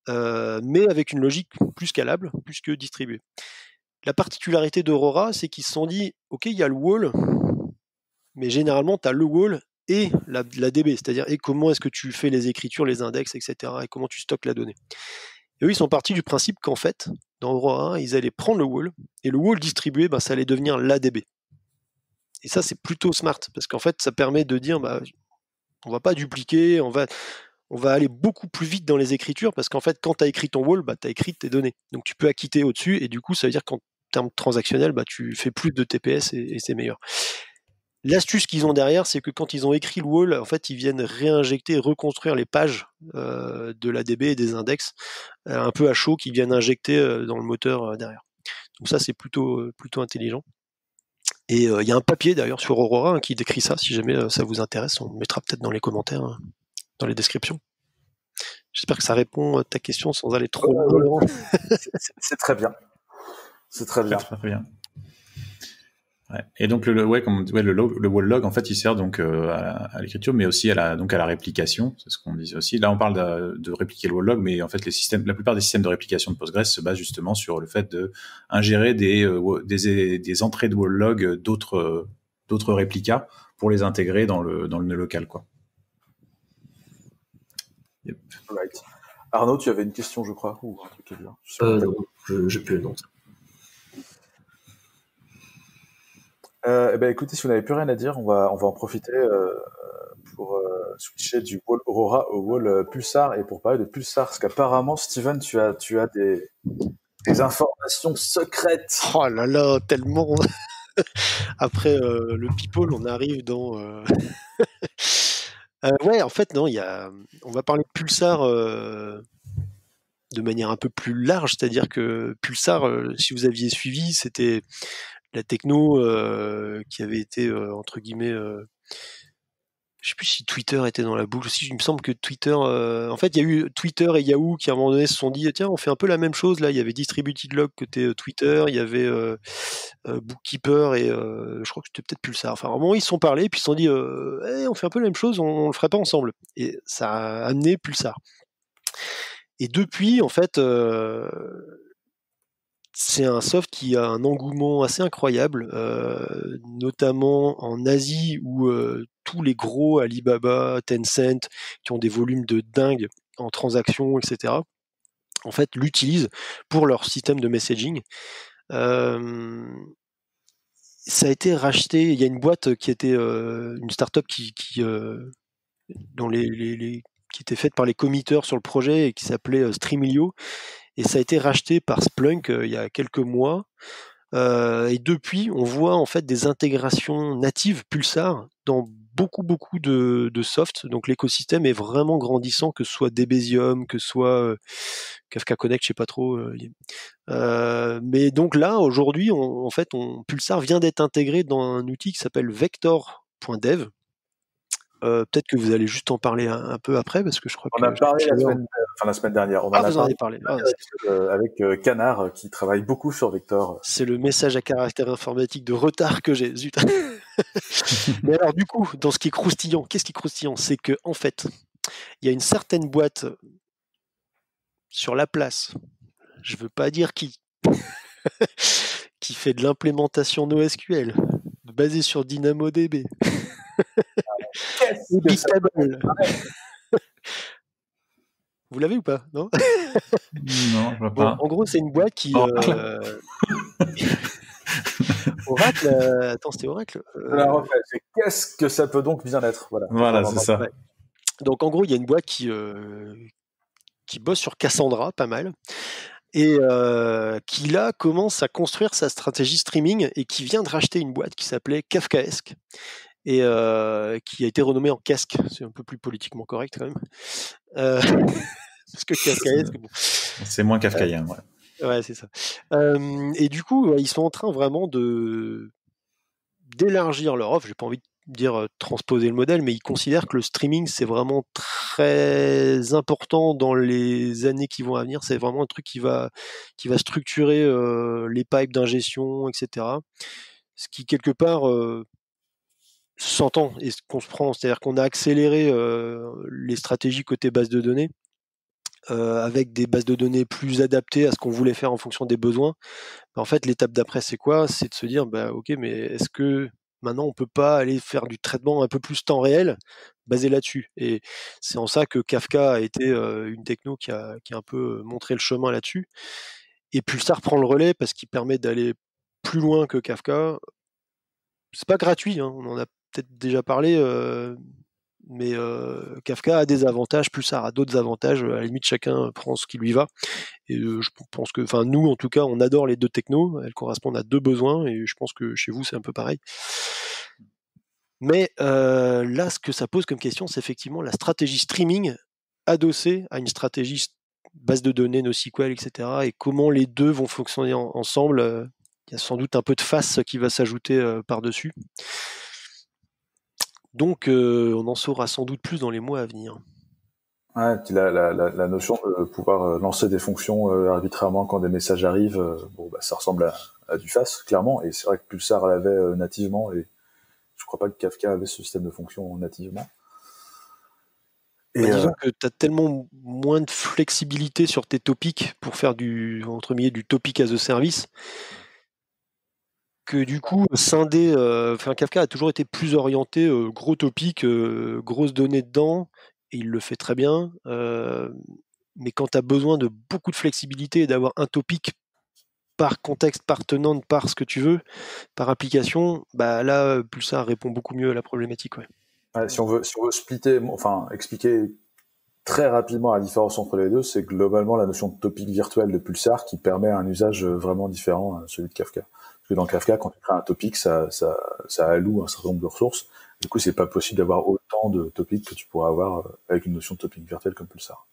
mais avec une logique plus scalable, plus que distribuée. La particularité d'Aurora, c'est qu'ils se sont dit, OK, il y a le wall, mais généralement, tu as le wall et la DB, c'est-à-dire et comment est-ce que tu fais les écritures, les index, etc., et comment tu stockes la donnée. Et eux, ils sont partis du principe qu'en fait, dans Aurora 1, ils allaient prendre le wall, et le wall distribué, ça allait devenir la DB. Et ça, c'est plutôt smart, parce qu'en fait, ça permet de dire, on va pas dupliquer, on va aller beaucoup plus vite dans les écritures, parce qu'en fait, quand tu as écrit ton wall, tu as écrit tes données. Donc tu peux acquitter au-dessus, et du coup, ça veut dire qu'en termes transactionnels, tu fais plus de TPS, et c'est meilleur. L'astuce qu'ils ont derrière, c'est que quand ils ont écrit le wall, en fait, ils viennent réinjecter, reconstruire les pages de la DB et des index, un peu à chaud, qu'ils viennent injecter dans le moteur derrière. Donc ça, c'est plutôt intelligent. Et il y a un papier d'ailleurs sur Aurora qui décrit ça, si jamais ça vous intéresse, on le mettra peut-être dans les commentaires, dans les descriptions. J'espère que ça répond à ta question sans aller trop loin. C'est très bien. C'est très bien. Très bien. Ouais. Et donc le wall log en fait il sert donc à l'écriture mais aussi à la réplication, c'est ce qu'on disait aussi. Là on parle de répliquer le wall log, mais en fait la plupart des systèmes de réplication de Postgres se basent justement sur le fait de ingérer des entrées de wall log d'autres réplicas pour les intégrer dans le nœud local, quoi. Yep. Right. Arnaud, tu avais une question, je crois, ou un truc à dire. Non, j'ai plus le nom. Écoutez, si vous n'avez plus rien à dire, on va en profiter pour switcher du wall Aurora au wall Pulsar, et pour parler de Pulsar, parce qu'apparemment, Steven, tu as des informations secrètes. Oh là là, tellement. Après le people, on arrive dans. Ouais, en fait, non, on va parler de Pulsar de manière un peu plus large, c'est-à-dire que Pulsar, si vous aviez suivi, c'était la techno qui avait été entre guillemets, je sais plus si Twitter était dans la boucle aussi. Il me semble que Twitter, en fait, il y a eu Twitter et Yahoo qui à un moment donné se sont dit tiens, on fait un peu la même chose là. Il y avait Distributed Log côté Twitter, il y avait Bookkeeper et je crois que c'était peut-être Pulsar. Enfin, à un moment ils se sont parlé puis ils se sont dit on fait un peu la même chose, on le ferait pas ensemble. Et ça a amené Pulsar. Et depuis, en fait, c'est un soft qui a un engouement assez incroyable, notamment en Asie où tous les gros Alibaba, Tencent, qui ont des volumes de dingue en transactions, etc., en fait, l'utilisent pour leur système de messaging. Ça a été racheté. Il y a une boîte qui était une startup dont qui était faite par les committeurs sur le projet et qui s'appelait Streamlio. Et ça a été racheté par Splunk il y a quelques mois. Et depuis, on voit en fait des intégrations natives Pulsar dans beaucoup de soft. Donc l'écosystème est vraiment grandissant, que ce soit Debezium, que ce soit Kafka Connect, je sais pas trop. Mais donc là, aujourd'hui, Pulsar vient d'être intégré dans un outil qui s'appelle Vector.dev. Peut-être que vous allez juste en parler un peu après, parce que je crois qu'on a parlé la semaine dernière. On vous en avez parlé. Avec Canard, qui travaille beaucoup sur Vector. C'est le message à caractère informatique de retard que j'ai. Zut. Mais alors, du coup, dans ce qui est croustillant, qu'est-ce qui est croustillant? C'est que, en fait, il y a une certaine boîte sur la place, je veux pas dire qui, qui fait de l'implémentation NoSQL basée sur DynamoDB. Bigtable. Vous l'avez ou pas? Non, non, je vois pas. En gros, c'est une boîte qui. Oracle, attends, c'était Oracle. C'est qu'est-ce que ça peut donc bien être? Voilà, c'est ça. Ouais. Donc, en gros, il y a une boîte qui bosse sur Cassandra, pas mal, et qui là commence à construire sa stratégie streaming et qui vient de racheter une boîte qui s'appelait Kafkaesque et qui a été renommée en Casque. C'est un peu plus politiquement correct quand même. Parce que Kafkaesque, bon. C'est moins kafkaïen, ouais. Ouais, c'est ça. Et du coup, ils sont en train vraiment d'élargir leur offre. J'ai pas envie de dire transposer le modèle, mais ils considèrent que le streaming, c'est vraiment très important dans les années qui vont à venir. C'est vraiment un truc qui va structurer les pipes d'ingestion, etc. Ce qui, quelque part, s'entend et se comprend. C'est-à-dire qu'on a accéléré les stratégies côté base de données, avec des bases de données plus adaptées à ce qu'on voulait faire en fonction des besoins. En fait, l'étape d'après, c'est quoi? C'est de se dire, ok, mais est-ce que maintenant on peut pas aller faire du traitement un peu plus temps réel basé là-dessus. Et c'est en ça que Kafka a été une techno qui a un peu montré le chemin là-dessus. Et Pulsar prend le relais parce qu'il permet d'aller plus loin que Kafka. C'est pas gratuit, on en a peut-être déjà parlé, mais Kafka a des avantages, Pulsar a d'autres avantages. À la limite, chacun prend ce qui lui va. Et je pense que, nous, en tout cas, on adore les deux technos. Elles correspondent à deux besoins, et je pense que chez vous, c'est un peu pareil. Mais là, ce que ça pose comme question, c'est effectivement la stratégie streaming adossée à une stratégie base de données, NoSQL, etc. Et comment les deux vont fonctionner ensemble. Il y a sans doute un peu de face qui va s'ajouter par-dessus. Donc, on en saura sans doute plus dans les mois à venir. Ouais, puis la notion de pouvoir lancer des fonctions arbitrairement quand des messages arrivent, ça ressemble à du FAS, clairement. Et c'est vrai que Pulsar l'avait nativement, et je crois pas que Kafka avait ce système de fonctions nativement. Et disons que tu as tellement moins de flexibilité sur tes topics pour faire du topic as a service, que du coup, scinder, Kafka a toujours été plus orienté gros topic, grosses données dedans, et il le fait très bien. Mais quand tu as besoin de beaucoup de flexibilité et d'avoir un topic par contexte, par tenante, par ce que tu veux, par application, là, Pulsar répond beaucoup mieux à la problématique. Ouais. Ouais, si on veut splitter, expliquer très rapidement la différence entre les deux, c'est globalement la notion de topic virtuel de Pulsar qui permet un usage vraiment différent à celui de Kafka. Parce que dans Kafka, quand tu crées un topic, ça alloue un certain nombre de ressources. Du coup, c'est pas possible d'avoir autant de topics que tu pourrais avoir avec une notion de topic virtuel comme Pulsar.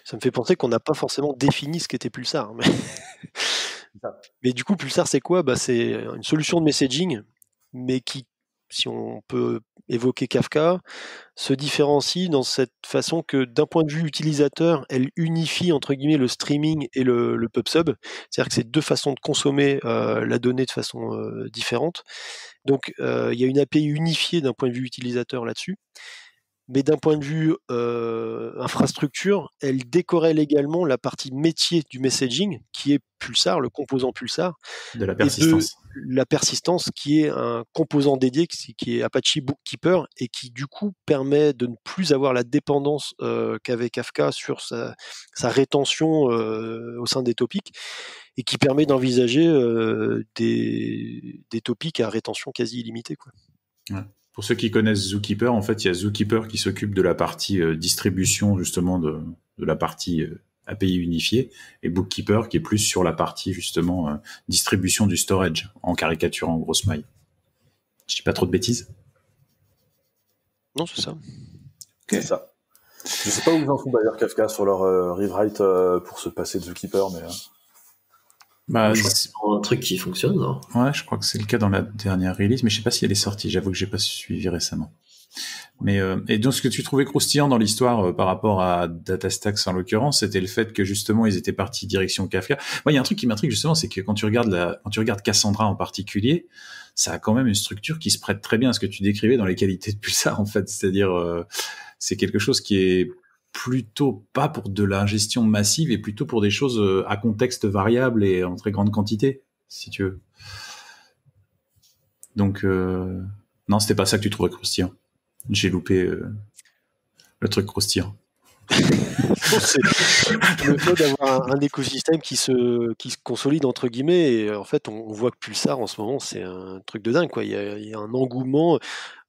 Ça me fait penser qu'on n'a pas forcément défini ce qu'était Pulsar. Mais du coup, Pulsar, c'est quoi ? C'est une solution de messaging, mais qui, si on peut évoquer Kafka, se différencie dans cette façon que d'un point de vue utilisateur, elle unifie entre guillemets le streaming et le PubSub. C'est-à-dire que c'est deux façons de consommer la donnée de façon différente. Donc il y a une API unifiée d'un point de vue utilisateur là-dessus. Mais d'un point de vue infrastructure, elle décorrèle également la partie métier du messaging, qui est Pulsar, le composant Pulsar, de la persistance. Et de la persistance, qui est un composant dédié, qui est Apache Bookkeeper, et qui du coup permet de ne plus avoir la dépendance qu'avait Kafka sur sa rétention au sein des topics, et qui permet d'envisager des topics à rétention quasi illimitée, quoi. Ouais. Pour ceux qui connaissent Zookeeper, en fait, il y a Zookeeper qui s'occupe de la partie distribution, justement, de la partie API unifiée, et Bookkeeper qui est plus sur la partie, justement, distribution du storage, en caricature, en grosse maille. Je dis pas trop de bêtises ? Non, c'est ça. Okay. C'est ça. Je sais pas où ils en sont d'ailleurs Kafka sur leur rewrite pour se passer de Zookeeper, mais... c'est un truc qui fonctionne, non ? Ouais, je crois que c'est le cas dans la dernière release, mais je sais pas si elle est sortie. J'avoue que j'ai pas suivi récemment. Mais et donc ce que tu trouvais croustillant dans l'histoire par rapport à DataStax en l'occurrence, c'était le fait que justement ils étaient partis direction Kafka. Moi, il y a un truc qui m'intrigue justement, c'est que quand tu regardes Cassandra en particulier, ça a quand même une structure qui se prête très bien à ce que tu décrivais dans les qualités de Pulsar en fait. C'est-à-dire c'est quelque chose qui est plutôt pas pour de la gestion massive et plutôt pour des choses à contexte variable et en très grande quantité, si tu veux. Donc, non, c'était pas ça que tu trouvais croustillant. J'ai loupé le truc croustillant. C'est le fait d'avoir un écosystème qui se consolide entre guillemets, et en fait on voit que Pulsar en ce moment c'est un truc de dingue, quoi. Il y a un engouement.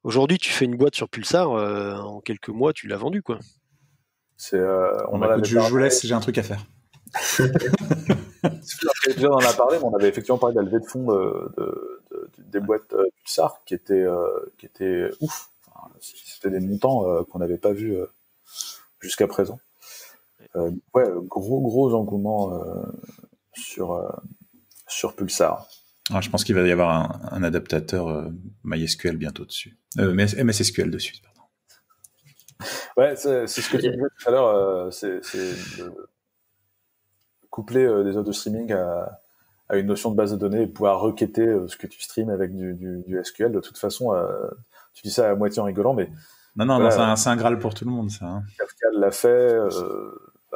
Aujourd'hui tu fais une boîte sur Pulsar, en quelques mois tu l'as vendu, quoi. C'est, je vous laisse, j'ai un truc à faire. Déjà on en a parlé, mais on avait effectivement parlé de la levée de fonds des boîtes Pulsar qui étaient ouf. Enfin, c'était des montants qu'on n'avait pas vus jusqu'à présent. Gros engouement sur Pulsar. Ah, je pense qu'il va y avoir un adaptateur MySQL bientôt dessus. MSSQL dessus, pardon. Ouais, c'est ce que tu disais tout à l'heure, c'est coupler des offres de streaming à une notion de base de données et pouvoir requêter ce que tu streames avec du SQL. De toute façon, tu dis ça à moitié en rigolant, mais... Non, c'est un Graal pour tout le monde, ça. Hein. Kafka l'a fait,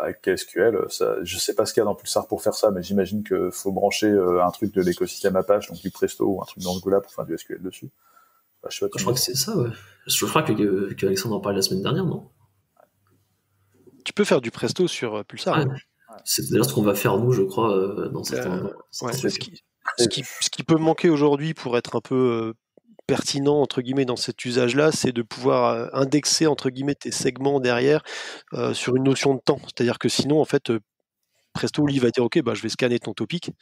avec SQL, je sais pas ce qu'il y a dans Pulsar pour faire ça, mais j'imagine que faut brancher un truc de l'écosystème Apache, donc du Presto ou un truc d'Angular pour faire du SQL dessus. Je crois que c'est ça, ouais. Je crois que Alexandre en parlait la semaine dernière, non? Tu peux faire du Presto sur Pulsar. Ouais. C'est d'ailleurs ce qu'on va faire nous, je crois, dans certains. Ce qui peut manquer aujourd'hui pour être un peu pertinent entre guillemets dans cet usage-là, c'est de pouvoir indexer entre guillemets tes segments derrière sur une notion de temps. C'est-à-dire que sinon, en fait, Presto lui va dire ok, bah je vais scanner ton topic.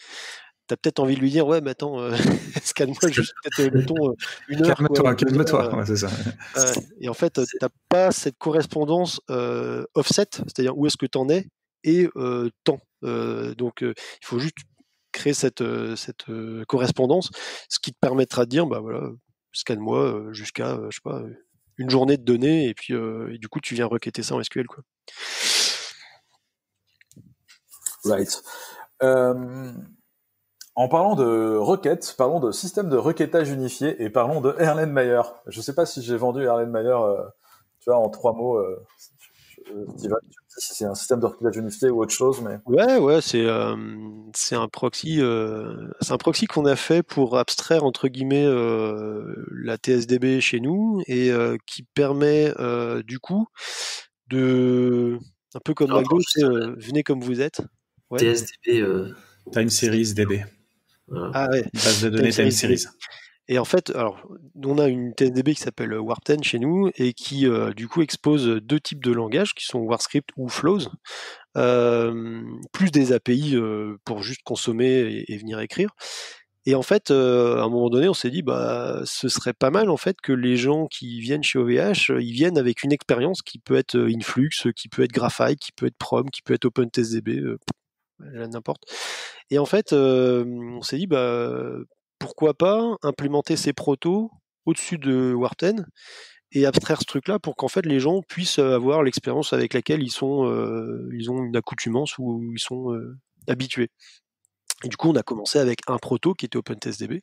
T'as peut-être envie de lui dire ouais, mais attends, scanne-moi juste peut-être mettons une heure. Calme-toi, ouais, c'est ça. Et en fait, t'as pas cette correspondance offset, c'est-à-dire où est-ce que t'en es et temps. Donc il faut juste créer cette correspondance, ce qui te permettra de dire bah voilà, scanne-moi jusqu'à je sais pas une journée de données et puis et du coup tu viens requêter ça en SQL quoi. Right. En parlant de requêtes, parlons de système de requêtage unifié et parlons de Erlenmeyer. Je sais pas si j'ai vendu Erlenmeyer, tu vois, en 3 mots. Si c'est un système de requêtage unifié ou autre chose, mais ouais, c'est un proxy, qu'on a fait pour abstraire entre guillemets la TSDB chez nous et qui permet du coup de un peu comme McDo, venez comme vous êtes. Ouais. TSDB. Time Series DB. Voilà. Ah ouais. Base de données Time Series. Et en fait, alors, on a une TSDB qui s'appelle Warp10 chez nous et qui, du coup, expose 2 types de langages qui sont Warscript ou Flows, plus des API pour juste consommer et venir écrire. Et en fait, à un moment donné, on s'est dit, bah, ce serait pas mal en fait que les gens qui viennent chez OVH, ils viennent avec une expérience qui peut être Influx, qui peut être Graphite, qui peut être Prom, qui peut être OpenTSDB, n'importe. Et en fait, on s'est dit, bah, pourquoi pas implémenter ces protos au-dessus de Warp10 et abstraire ce truc-là pour qu'en fait les gens puissent avoir l'expérience avec laquelle ils ont une accoutumance ou ils sont habitués. Et du coup, on a commencé avec un proto qui était OpenTSDB,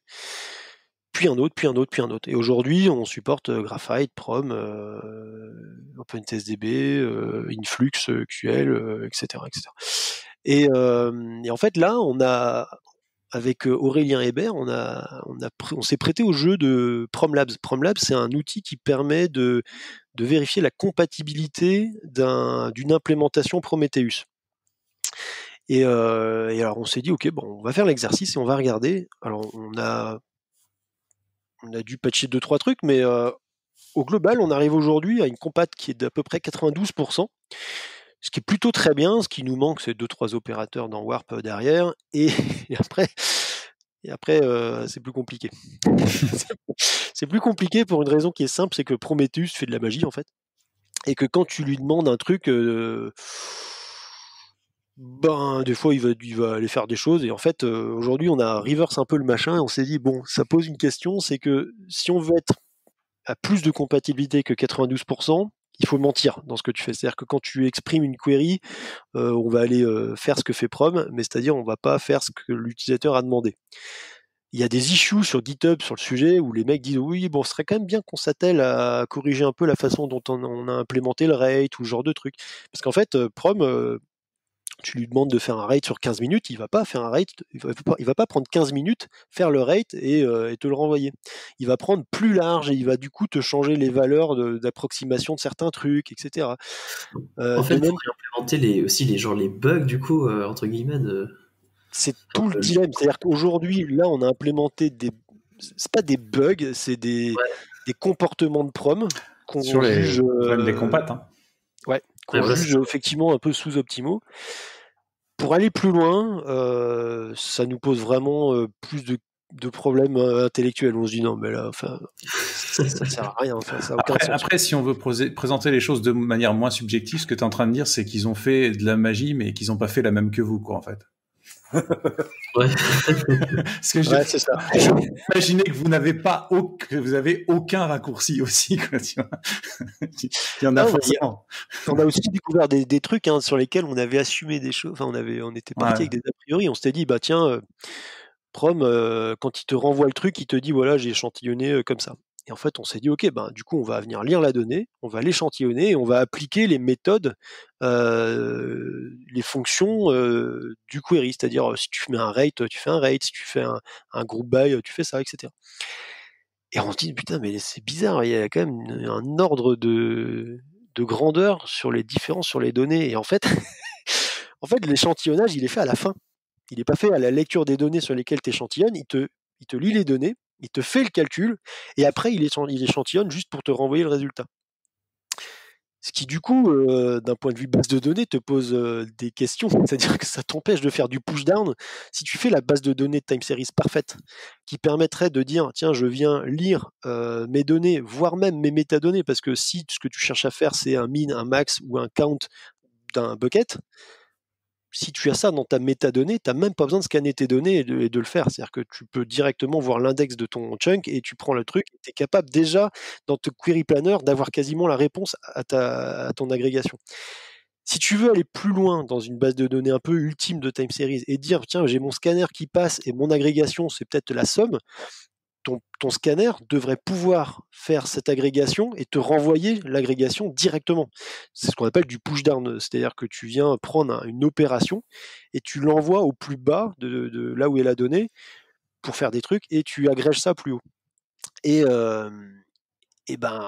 puis un autre, puis un autre, puis un autre. Et aujourd'hui, on supporte Graphite, Prom, OpenTSDB, Influx, QL, etc., etc. Et en fait, là, on a avec Aurélien Hébert, on s'est prêté au jeu de PromLabs. PromLabs, c'est un outil qui permet de vérifier la compatibilité d'une implémentation Prometheus. Et alors, on s'est dit, ok, bon, on va faire l'exercice et on va regarder. Alors, on a dû patcher 2-3 trucs, mais au global, on arrive aujourd'hui à une compat qui est d'à peu près 92%. Ce qui est plutôt très bien. Ce qui nous manque, c'est 2-3 opérateurs dans Warp derrière. Et après, c'est plus compliqué. C'est plus compliqué pour une raison qui est simple, c'est que Prometheus fait de la magie, en fait. Et que quand tu lui demandes un truc, des fois, il va aller faire des choses. Et en fait, aujourd'hui, on a reverse un peu le machin et on s'est dit, bon, ça pose une question, c'est que si on veut être à plus de compatibilité que 92%, il faut mentir dans ce que tu fais. C'est-à-dire que quand tu exprimes une query, on va aller faire ce que fait Prom, mais c'est-à-dire on va pas faire ce que l'utilisateur a demandé. Il y a des issues sur GitHub sur le sujet où les mecs disent oui, bon, ce serait quand même bien qu'on s'attelle à corriger un peu la façon dont on a implémenté le rate ou ce genre de truc. Parce qu'en fait, Prom, tu lui demandes de faire un rate sur 15 minutes, il va pas faire un rate, il va pas prendre 15 minutes, faire le rate et te le renvoyer. Il va prendre plus large et il va du coup te changer les valeurs d'approximation de certains trucs, etc. En fait, pour implémenter les bugs du coup entre guillemets c'est tout le dilemme. C'est-à-dire qu'aujourd'hui, là, on a implémenté c'est pas des bugs, c'est des comportements de prom qu'on juge des compats. Hein. Ouais, qu'on juge effectivement un peu sous-optimaux. Pour aller plus loin, ça nous pose vraiment plus de problèmes intellectuels. On se dit non, mais là, enfin, ça sert à rien. Enfin, ça a aucun sens. Après, si on veut présenter les choses de manière moins subjective, ce que tu es en train de dire, c'est qu'ils ont fait de la magie, mais qu'ils n'ont pas fait la même que vous, quoi, en fait. Ouais. Parce que c'est ça. Imaginez que vous n'avez pas aucun raccourci aussi, quoi, tu vois. Il y en a forcément. On a aussi découvert des trucs sur lesquels on avait assumé des choses. Enfin, on était parti avec des a priori. On s'était dit, bah tiens, Prom, quand il te renvoie le truc, il te dit voilà, j'ai échantillonné comme ça. Et en fait, on s'est dit, OK, du coup, on va venir lire la donnée, on va l'échantillonner et on va appliquer les méthodes, les fonctions du query. C'est-à-dire, si tu mets un rate, tu fais un rate. Si tu fais un group by, tu fais ça, etc. Et on se dit, putain, mais c'est bizarre, il y a quand même un ordre de grandeur sur les différences sur les données. Et en fait, l'échantillonnage, il est fait à la fin. Il n'est pas fait à la lecture des données sur lesquelles tu échantillonnes. Il te lit les données, il te fait le calcul, et après, il échantillonne juste pour te renvoyer le résultat. Ce qui, du coup, d'un point de vue base de données, te pose des questions. C'est-à-dire que ça t'empêche de faire du push-down. Si tu fais la base de données de time series parfaite, qui permettrait de dire, tiens, je viens lire mes données, voire même mes métadonnées, parce que si ce que tu cherches à faire, c'est un min, un max ou un count d'un bucket, si tu as ça dans ta métadonnée, tu n'as même pas besoin de scanner tes données et de le faire. C'est-à-dire que tu peux directement voir l'index de ton chunk et tu prends le truc. Tu es capable déjà, dans ton query planner, d'avoir quasiment la réponse à ton agrégation. Si tu veux aller plus loin dans une base de données un peu ultime de time series et dire, tiens, j'ai mon scanner qui passe et mon agrégation, c'est peut-être la somme, ton scanner devrait pouvoir faire cette agrégation et te renvoyer l'agrégation directement. C'est ce qu'on appelle du push-down, c'est-à-dire que tu viens prendre une opération et tu l'envoies au plus bas de là où est la donnée pour faire des trucs et tu agrèges ça plus haut. Et en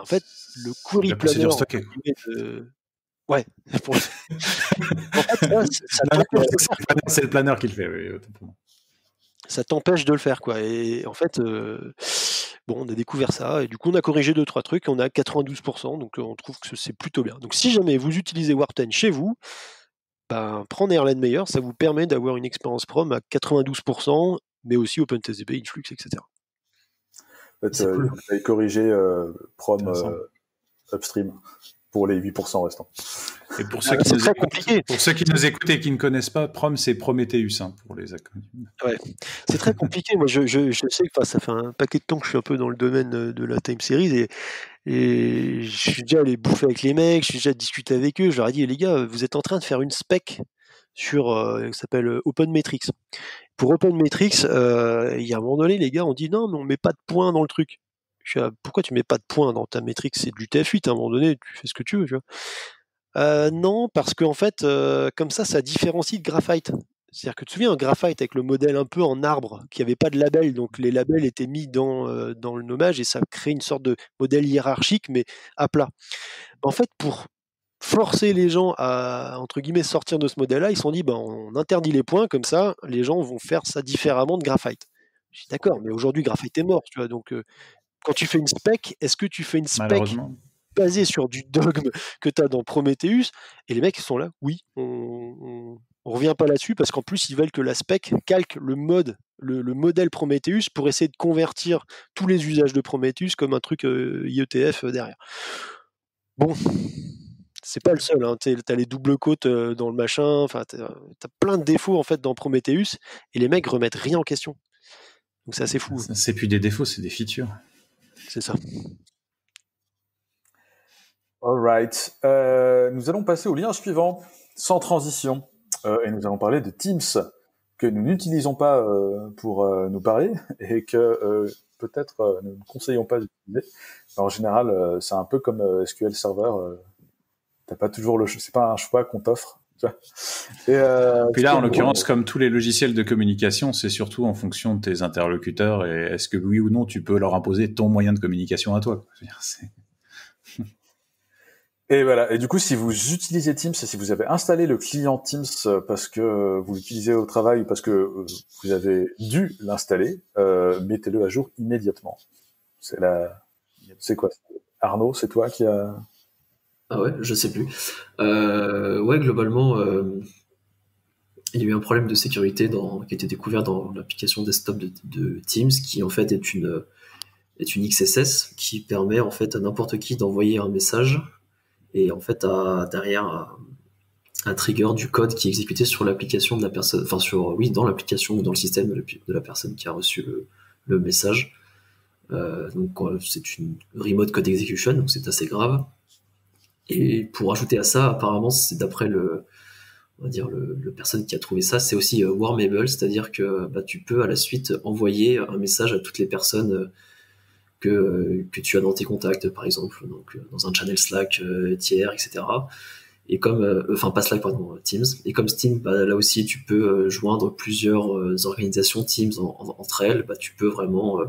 fait, le query planner... Ouais. En fait, c'est le planner qui le fait, oui. Ça t'empêche de le faire, quoi. Et en fait, on a découvert ça, et du coup, on a corrigé 2-3 trucs, on a 92%, donc on trouve que c'est plutôt bien. Donc si jamais vous utilisez Warp10 chez vous, prendre Erlenmeyer, ça vous permet d'avoir une expérience prom à 92%, mais aussi OpenTSDB, Influx, etc. En fait, cool. Vous avez corrigé prom upstream pour les 8% restants. Et pour ceux qui nous écoutent et qui ne connaissent pas, Prom, c'est Prometheus pour les acronymes. Ouais, c'est très compliqué. Moi, je sais que ça fait un paquet de temps que je suis un peu dans le domaine de la time series et je suis déjà allé bouffer avec les mecs, je suis déjà discuté avec eux. Je leur ai dit, les gars, vous êtes en train de faire une spec sur qui s'appelle OpenMetrics. Pour OpenMetrics, il y a un moment donné, les gars ont dit non, mais on met pas de points dans le truc. Je dis, pourquoi tu mets pas de points dans ta métrique? C'est du TF8, à un moment donné, tu fais ce que tu veux, tu vois. Non, parce qu'en fait, comme ça différencie de Graphite. C'est-à-dire que tu te souviens, un Graphite avec le modèle un peu en arbre, qui n'avait pas de label, donc les labels étaient mis dans le nommage et ça crée une sorte de modèle hiérarchique, mais à plat. En fait, pour forcer les gens à, entre guillemets, sortir de ce modèle-là, ils se sont dit, on interdit les points, comme ça, les gens vont faire ça différemment de Graphite. Je suis d'accord, mais aujourd'hui, Graphite est mort, tu vois, donc... quand tu fais une spec, est-ce que tu fais une spec basée sur du dogme que tu as dans Prometheus? Et les mecs, ils sont là, oui, on revient pas là-dessus, parce qu'en plus, ils veulent que la spec calque le modèle Prometheus pour essayer de convertir tous les usages de Prometheus comme un truc IETF derrière. Bon, c'est pas le seul, hein. T'as les doubles côtes dans le machin, enfin, t'as plein de défauts en fait dans Prometheus, et les mecs remettent rien en question. Donc c'est assez fou. C'est plus des défauts, c'est des features. C'est ça. All right. Nous allons passer au lien suivant, sans transition. Et nous allons parler de Teams, que nous n'utilisons pas pour nous parler, et que peut-être nous ne conseillons pas d'utiliser. En général, c'est un peu comme SQL Server. T'as pas toujours c'est pas un choix qu'on t'offre. Et puis là, en l'occurrence, comme tous les logiciels de communication, c'est surtout en fonction de tes interlocuteurs et est-ce que oui ou non tu peux leur imposer ton moyen de communication à toi. Et voilà. Et du coup, si vous utilisez Teams, si vous avez installé le client Teams parce que vous l'utilisez au travail ou parce que vous avez dû l'installer, mettez-le à jour immédiatement. C'est quoi? Arnaud, c'est toi qui a... Ah ouais, je sais plus. Ouais, globalement, il y a eu un problème de sécurité qui a été découvert dans l'application desktop de Teams, qui en fait est une XSS qui permet en fait à n'importe qui d'envoyer un message et en fait derrière un trigger du code qui est exécuté sur l'application de la personne, enfin dans l'application ou dans le système de la personne qui a reçu le message. Donc c'est une remote code execution, donc c'est assez grave. Et pour ajouter à ça, apparemment, c'est d'après le personne qui a trouvé ça, c'est aussi warmable, c'est-à-dire que tu peux à la suite envoyer un message à toutes les personnes que tu as dans tes contacts, par exemple, donc dans un channel Slack tiers, etc. Et comme, pas Slack, pardon, Teams. Et comme Steam, là aussi, tu peux joindre plusieurs organisations Teams entre elles. Tu peux vraiment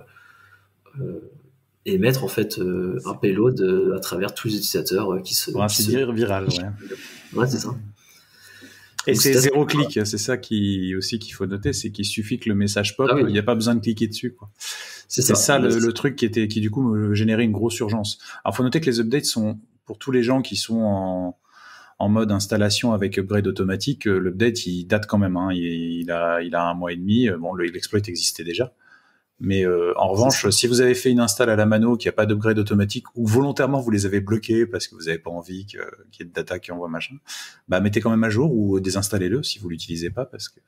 émettre en fait un payload à travers tous les utilisateurs qui se. Pour ainsi dire, viral, ouais. Ouais, c'est ça. Et donc, c'est 0 clic, c'est ça qu'il faut noter, c'est qu'il suffit que le message pop, il n'y a pas besoin de cliquer dessus, quoi. C'est ça le truc qui du coup me générait une grosse urgence. Alors faut noter que les updates sont pour tous les gens qui sont en mode installation avec upgrade automatique, l'update il date quand même, hein. Il a 1 mois et demi. Bon, l'exploit existait déjà. Mais en revanche, si vous avez fait une install à la mano, qu'il n'y a pas d'upgrade automatique, ou volontairement vous les avez bloqués parce que vous n'avez pas envie qu'il y ait de data qui envoie machin, mettez quand même à jour ou désinstallez-le si vous l'utilisez pas, parce que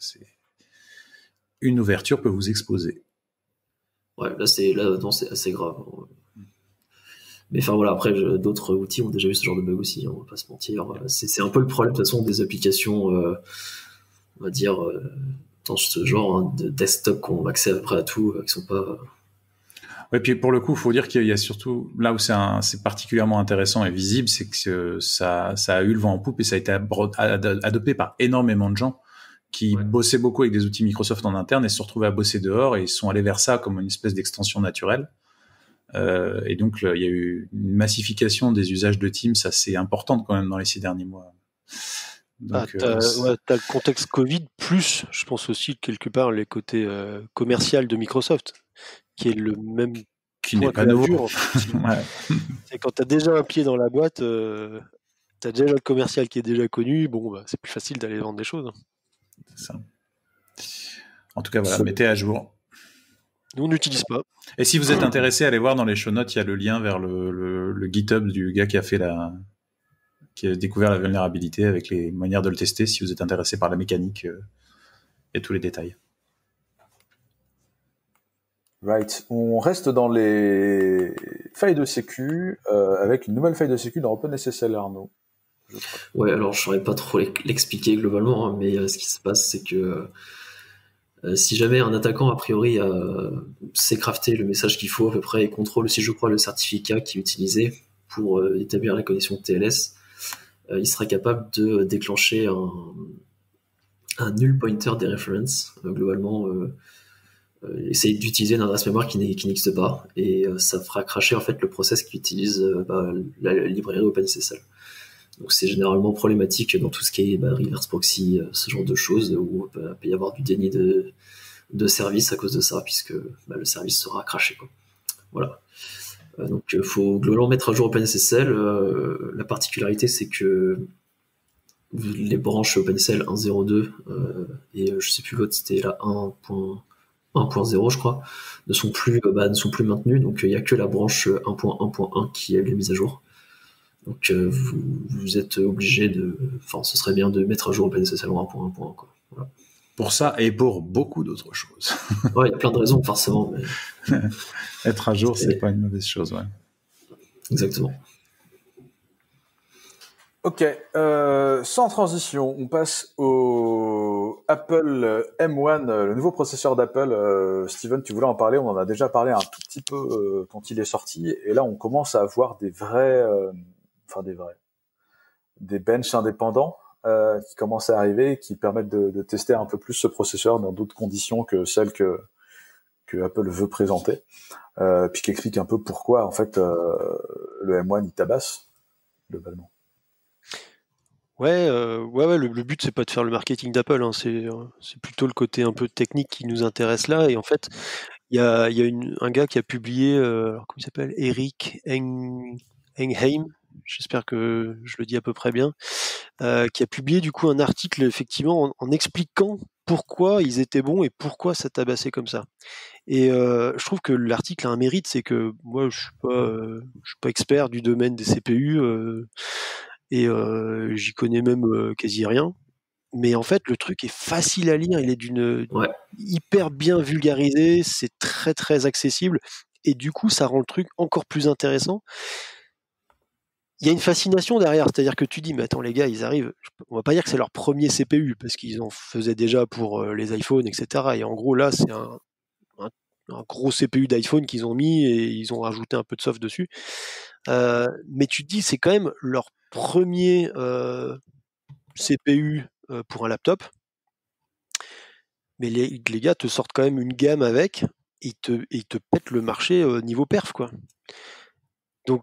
une ouverture peut vous exposer. Ouais, là c'est assez grave. Mais enfin voilà, après d'autres outils ont déjà eu ce genre de bug aussi, on va pas se mentir. C'est un peu le problème de toute façon des applications, on va dire. Dans ce genre de desktop qu'on a accès à peu près à tout, qui sont pas. Ouais, puis pour le coup, il faut dire qu'il y a surtout là où c'est particulièrement intéressant et visible, c'est que ça a eu le vent en poupe et ça a été adopté par énormément de gens qui bossaient beaucoup avec des outils Microsoft en interne et se retrouvaient à bosser dehors et ils sont allés vers ça comme une espèce d'extension naturelle. Et donc il y a eu une massification des usages de Teams assez importante quand même dans les 6 derniers mois. Donc, t'as le contexte Covid, plus je pense aussi quelque part les côtés commercial de Microsoft, qui est le même qui n'est pas nouveau. En fait. C'est quand tu as déjà un pied dans la boîte, tu as déjà le commercial qui est déjà connu, c'est plus facile d'aller vendre des choses. C'est ça. En tout cas, voilà, mettez à jour. Nous, on n'utilise pas. Et si vous êtes intéressé, allez voir dans les show notes, il y a le lien vers le GitHub du gars qui a découvert la vulnérabilité avec les manières de le tester, si vous êtes intéressé par la mécanique et tous les détails. Right. On reste dans les failles de sécu avec une nouvelle faille de sécu dans OpenSSL, Arnaud. Ouais, alors je saurais pas trop l'expliquer globalement, hein, mais ce qui se passe, c'est que si jamais un attaquant a priori sait crafter le message qu'il faut à peu près et contrôle aussi, je crois, le certificat qui est utilisé pour établir la connexion TLS, il sera capable de déclencher un null pointer des references, globalement essayer d'utiliser une adresse mémoire qui n'existe pas, et ça fera crasher en fait le process qui utilise la librairie OpenSSL. Donc c'est généralement problématique dans tout ce qui est reverse proxy, ce genre de choses, où il peut y avoir du déni de service à cause de ça, puisque le service sera crashé, quoi. Voilà. Donc il faut globalement mettre à jour OpenSSL. La particularité, c'est que les branches OpenSSL 1.0.2 et je sais plus l'autre, c'était la 1.0, je crois, ne sont plus maintenues. Donc il n'y a que la branche 1.1.1 qui est mise à jour. Donc vous êtes obligé ce serait bien de mettre à jour OpenSSL en 1.1.1, quoi. Voilà. Pour ça et pour beaucoup d'autres choses. Ouais, il y a plein de raisons, forcément. Mais... Être à jour, c'est pas une mauvaise chose, ouais. Exactement. Ok, sans transition, on passe au Apple M1, le nouveau processeur d'Apple. Steven, tu voulais en parler, on en a déjà parlé un tout petit peu quand il est sorti, et là on commence à avoir des benches indépendants qui commencent à arriver, qui permettent de tester un peu plus ce processeur dans d'autres conditions que celles que Apple veut présenter, puis qui explique un peu pourquoi en fait le M1 il tabasse globalement. Ouais, le but c'est pas de faire le marketing d'Apple, hein, c'est plutôt le côté un peu technique qui nous intéresse là. Et en fait, il y a un gars qui a publié, comment il s'appelle, Eric Engheim, j'espère que je le dis à peu près bien, qui a publié du coup un article effectivement en expliquant pourquoi ils étaient bons et pourquoi ça tabassait comme ça. Et je trouve que l'article a un mérite, c'est que moi je suis pas expert du domaine des CPU. Et j'y connais même quasi rien. Mais en fait, le truc est facile à lire, il est hyper bien vulgarisé, c'est très très accessible, et du coup, ça rend le truc encore plus intéressant. Il y a une fascination derrière, c'est-à-dire que tu dis, mais attends les gars, ils arrivent, on va pas dire que c'est leur premier CPU, parce qu'ils en faisaient déjà pour les iPhones, etc. Et en gros, là, c'est un gros CPU d'iPhone qu'ils ont mis et ils ont rajouté un peu de soft dessus. Mais tu te dis, c'est quand même leur premier CPU pour un laptop. Mais les gars te sortent quand même une gamme avec, et ils te pètent le marché niveau perf, quoi. Donc,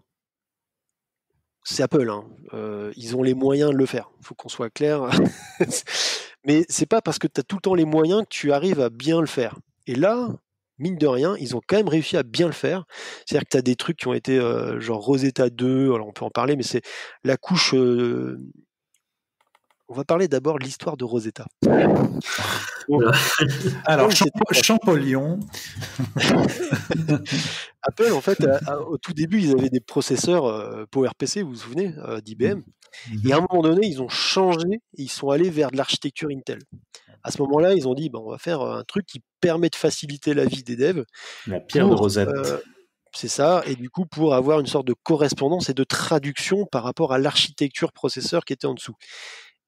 c'est Apple, hein. Ils ont les moyens de le faire. Il faut qu'on soit clair. Mais c'est pas parce que tu as tout le temps les moyens que tu arrives à bien le faire. Et là, mine de rien, ils ont quand même réussi à bien le faire. C'est-à-dire que tu as des trucs qui ont été genre Rosetta 2, alors on peut en parler, mais c'est la couche... On va parler d'abord de l'histoire de Rosetta. Alors, Champollion. Apple, en fait, au tout début, ils avaient des processeurs PowerPC, vous vous souvenez, d'IBM. Et à un moment donné, ils ont changé, et ils sont allés vers de l'architecture Intel. À ce moment-là, ils ont dit, on va faire un truc qui permet de faciliter la vie des devs. La pierre de Rosette. C'est ça, et du coup, pour avoir une sorte de correspondance et de traduction par rapport à l'architecture processeur qui était en dessous.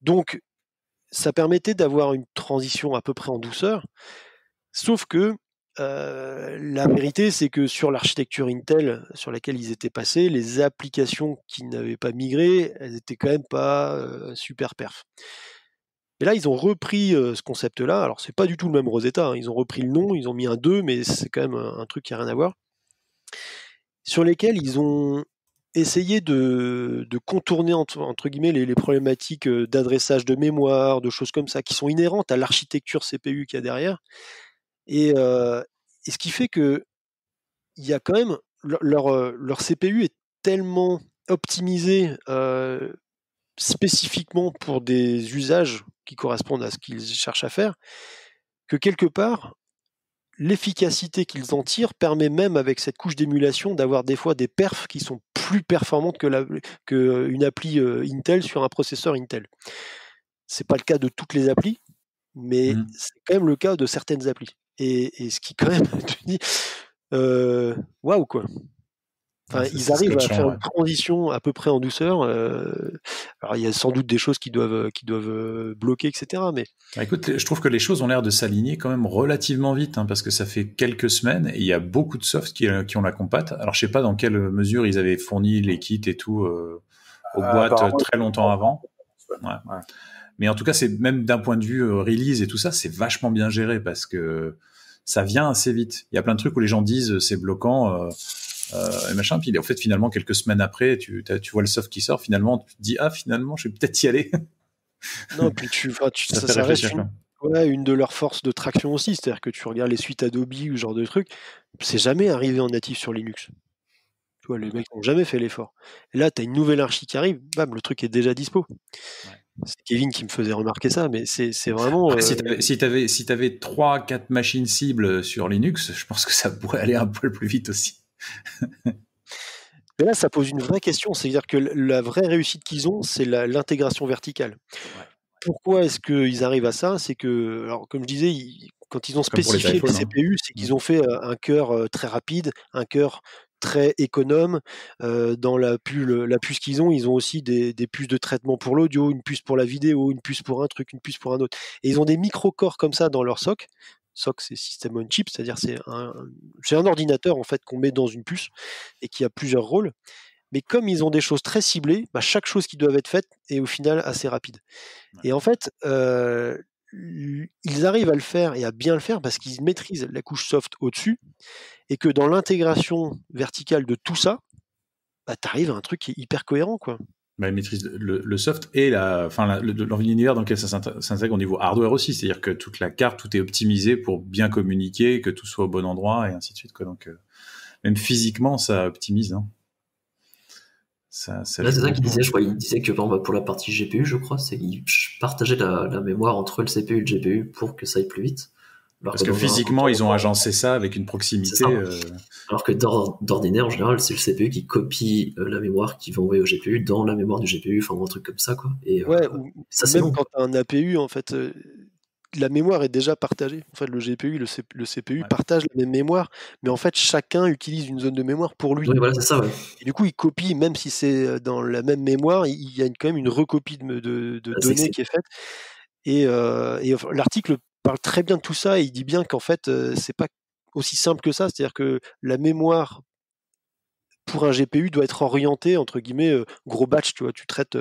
Donc, ça permettait d'avoir une transition à peu près en douceur, sauf que la vérité, c'est que sur l'architecture Intel sur laquelle ils étaient passés, les applications qui n'avaient pas migré, elles étaient quand même pas super perf. Et là, ils ont repris ce concept-là. Alors, c'est pas du tout le même Rosetta, hein. Ils ont repris le nom, ils ont mis un 2, mais c'est quand même un truc qui n'a rien à voir. Sur lesquels ils ont essayé de contourner entre guillemets les problématiques d'adressage de mémoire, de choses comme ça, qui sont inhérentes à l'architecture CPU qu'il y a derrière. Et ce qui fait que il y a quand même leur CPU est tellement optimisé spécifiquement pour des usages qui correspondent à ce qu'ils cherchent à faire, que quelque part l'efficacité qu'ils en tirent permet même avec cette couche d'émulation d'avoir des fois des perfs qui sont plus performantes que une appli Intel sur un processeur Intel. C'est pas le cas de toutes les applis, mais c'est quand même le cas de certaines applis. Et ce qui quand même te dit waouh, quoi. Enfin, ils arrivent à faire une transition à peu près en douceur. Alors il y a sans doute des choses qui doivent bloquer, etc. Mais écoute, je trouve que les choses ont l'air de s'aligner quand même relativement vite, hein, parce que ça fait quelques semaines et il y a beaucoup de softs qui ont la compat. Alors je sais pas dans quelle mesure ils avaient fourni les kits et tout aux boîtes très longtemps avant. Ouais. Mais en tout cas, c'est même d'un point de vue release et tout ça, c'est vachement bien géré parce que ça vient assez vite. Il y a plein de trucs où les gens disent c'est bloquant. Et machin, puis en fait finalement quelques semaines après tu vois le soft qui sort, finalement tu te dis finalement je vais peut-être y aller. Non, puis ça reste une de leurs forces de traction aussi, c'est-à-dire que tu regardes les suites Adobe ou ce genre de trucs, c'est jamais arrivé en natif sur Linux. Tu vois, les mecs n'ont jamais fait l'effort. Et là tu as une nouvelle archi qui arrive, bam, le truc est déjà dispo. C'est Kevin qui me faisait remarquer ça, mais c'est vraiment... Si t'avais 3-4 machines cibles sur Linux, je pense que ça pourrait aller un peu plus vite aussi. Mais là, ça pose une vraie question, c'est-à-dire que la vraie réussite qu'ils ont, c'est l'intégration verticale. Pourquoi est-ce qu'ils arrivent à ça? C'est que, alors, comme je disais, quand ils ont spécifié les CPU, c'est qu'ils ont fait un cœur très rapide, un cœur très économe. Dans la puce qu'ils ont aussi des puces de traitement pour l'audio, une puce pour la vidéo, une puce pour un truc, une puce pour un autre. Et ils ont des micro-cores comme ça dans leur SoC. SoC, c'est System on Chip, c'est-à-dire c'est un ordinateur en fait qu'on met dans une puce et qui a plusieurs rôles. Mais comme ils ont des choses très ciblées, chaque chose qui doit être faite est au final assez rapide. Et en fait, ils arrivent à le faire et à bien le faire parce qu'ils maîtrisent la couche soft au-dessus et que dans l'intégration verticale de tout ça, tu arrives à un truc qui est hyper cohérent, quoi. Ils maîtrisent le soft et l'univers dans lequel ça s'intègre au niveau hardware aussi, c'est-à-dire que toute la carte, tout est optimisé pour bien communiquer, que tout soit au bon endroit et ainsi de suite, quoi. Donc même physiquement, ça optimise. Hein. Là, c'est ça qu'il disait. Je crois, il disait que pour la partie GPU, je crois, c'est qu'il partageait la mémoire entre le CPU et le GPU pour que ça aille plus vite. Parce que physiquement, ils ont agencé ça avec une proximité. Alors que d'ordinaire, en général, c'est le CPU qui copie la mémoire qui va envoyer au GPU dans la mémoire du GPU, enfin un truc comme ça, quoi. Et ça, c'est même quand tu as un APU, en fait, la mémoire est déjà partagée. En fait, le GPU, le CPU partagent la même mémoire, mais en fait, chacun utilise une zone de mémoire pour lui. Oui, voilà, c'est ça. Ouais. Et du coup, il copie, même si c'est dans la même mémoire, il y a quand même une recopie de données qui est faite. Et l'article parle très bien de tout ça et il dit bien qu'en fait, c'est pas aussi simple que ça, c'est-à-dire que la mémoire pour un GPU doit être orienté entre guillemets gros batch, tu vois, tu traites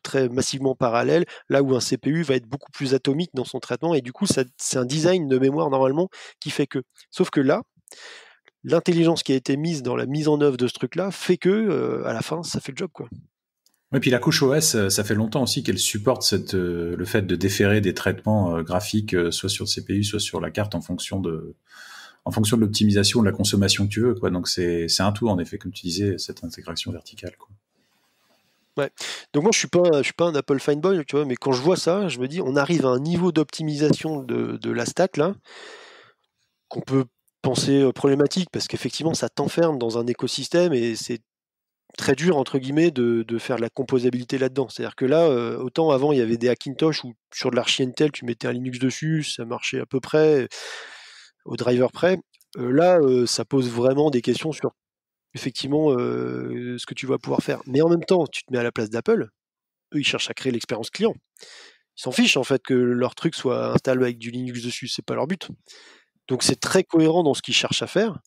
très massivement parallèle, là où un CPU va être beaucoup plus atomique dans son traitement, et du coup c'est un design de mémoire normalement qui fait que. Sauf que là, l'intelligence qui a été mise dans la mise en œuvre de ce truc-là fait que à la fin ça fait le job, quoi. Et puis la couche OS, ça fait longtemps aussi qu'elle supporte le fait de déférer des traitements graphiques, soit sur le CPU, soit sur la carte, en fonction de l'optimisation, de la consommation que tu veux, quoi. Donc c'est un tout, en effet, comme tu disais, cette intégration verticale, quoi. Ouais. Donc moi je suis pas un Apple fanboy, tu vois, mais quand je vois ça, je me dis on arrive à un niveau d'optimisation de la stack là qu'on peut penser problématique, parce qu'effectivement ça t'enferme dans un écosystème et c'est très dur entre guillemets de faire de la composabilité là-dedans. C'est-à-dire que là, autant avant il y avait des Hackintosh où sur de l'archi Intel tu mettais un Linux dessus, ça marchait à peu près au driver près. Là, ça pose vraiment des questions sur effectivement ce que tu vas pouvoir faire. Mais en même temps, tu te mets à la place d'Apple, eux ils cherchent à créer l'expérience client. Ils s'en fichent en fait que leur truc soit installé avec du Linux dessus, c'est pas leur but. Donc c'est très cohérent dans ce qu'ils cherchent à faire.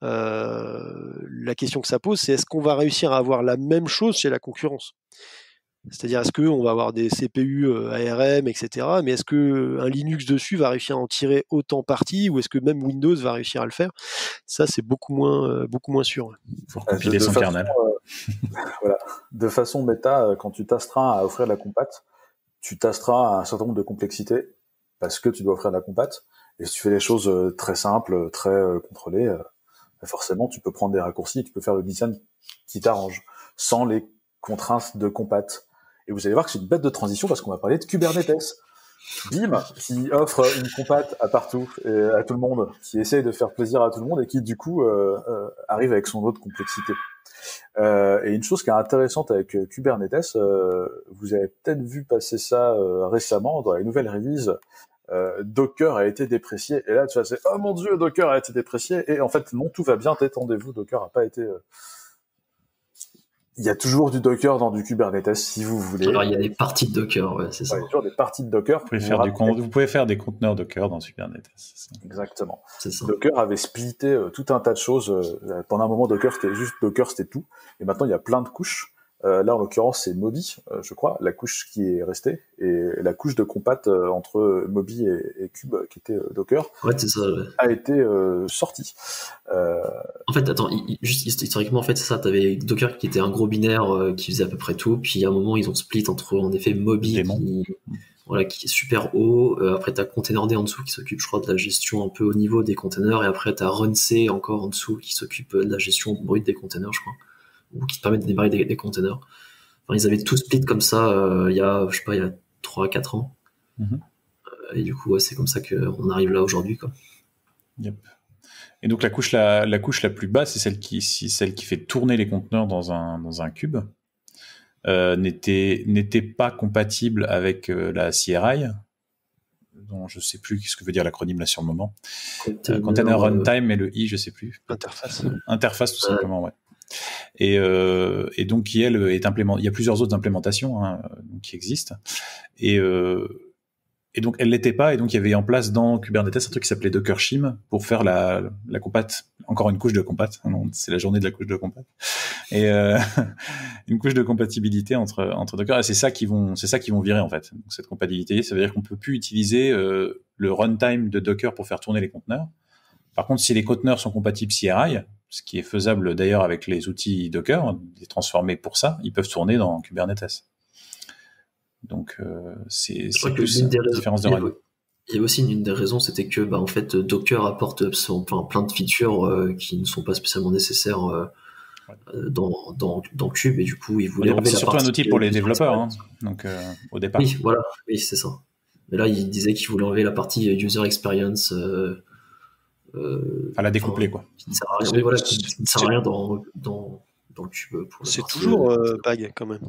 La question que ça pose, c'est est-ce qu'on va réussir à avoir la même chose chez la concurrence ? C'est-à-dire, est-ce qu'on va avoir des CPU ARM, etc. Mais est-ce qu'un Linux dessus va réussir à en tirer autant parti, ou est-ce que même Windows va réussir à le faire ? Ça, c'est beaucoup moins sûr. Il faut recompiler son kernel. Voilà. De façon méta, quand tu t'astreins à offrir de la compat, tu t'astreins à un certain nombre de complexités parce que tu dois offrir de la compat. Et si tu fais des choses très simples, très contrôlées, forcément, tu peux prendre des raccourcis, tu peux faire le design qui t'arrange, sans les contraintes de compat. Et vous allez voir que c'est une bête de transition parce qu'on va parler de Kubernetes. Bim, qui offre une compat à partout et à tout le monde, qui essaye de faire plaisir à tout le monde et qui du coup arrive avec son lot de complexité. Et une chose qui est intéressante avec Kubernetes, vous avez peut-être vu passer ça récemment dans les nouvelles releases. Docker a été déprécié, et là tu vois, c'est oh mon dieu, Docker a été déprécié, et en fait non, tout va bien, détendez-vous, Docker a pas été il y a toujours du Docker dans du Kubernetes si vous voulez. Alors il y a des parties de Docker, ouais, c'est ça. Il y a toujours des parties de Docker. Vous pouvez faire des conteneurs Docker dans Kubernetes. C'est ça. Exactement. C'est ça. Docker avait splitté tout un tas de choses. Pendant un moment, Docker c'était tout, et maintenant il y a plein de couches. Là, en l'occurrence, c'est Moby, je crois, la couche qui est restée, et la couche de compat entre Moby et Kube, qui était Docker, ouais, c'est ça, ouais, a été sortie. En fait, attends, juste historiquement, en fait, c'est ça, t'avais Docker qui était un gros binaire qui faisait à peu près tout, puis à un moment, ils ont split entre, en effet, Moby qui est super haut, après t'as Containerd en dessous qui s'occupe, je crois, de la gestion un peu au niveau des containers, et après t'as Runc encore en dessous qui s'occupe de la gestion brute des containers, je crois, ou qui te permet de démarrer des containers. Enfin, ils avaient tout split comme ça il y a 3-4 ans. Mm-hmm. Et du coup, ouais, c'est comme ça qu'on arrive là aujourd'hui, quoi. Yep. Et donc la couche la plus basse, c'est celle qui fait tourner les conteneurs dans un cube. N'était pas compatible avec la CRI, dont je sais plus ce que veut dire l'acronyme là sur le moment. Container Runtime et le I, je sais plus. Interface tout simplement, ouais. Et donc qui elle est implémentée. Il y a plusieurs autres implémentations qui existent. Et donc elle l'était pas, et donc il y avait en place dans Kubernetes un truc qui s'appelait Docker Shim pour faire la compat, encore une couche de compat. C'est la journée de la couche de compat. Et une couche de compatibilité entre Docker, et c'est ça qui vont virer en fait. Donc, cette compatibilité, ça veut dire qu'on peut plus utiliser le runtime de Docker pour faire tourner les conteneurs. Par contre, si les conteneurs sont compatibles CRI, ce qui est faisable d'ailleurs avec les outils Docker, les transformer pour ça, ils peuvent tourner dans Kubernetes. Donc c'est plus une différence de règle. Il y a aussi une des raisons, c'était que en fait Docker apporte plein de features qui ne sont pas spécialement nécessaires dans Cube, et du coup ils voulaient enlever c'est surtout un outil pour les développeurs, donc au départ. Oui, voilà, oui, c'est ça. Mais là ils disaient qu'ils voulaient enlever la partie user experience. À la découpler, quoi. Qui ne sert à rien, qui ne sert à rien dans le Cube. C'est toujours Pag quand même.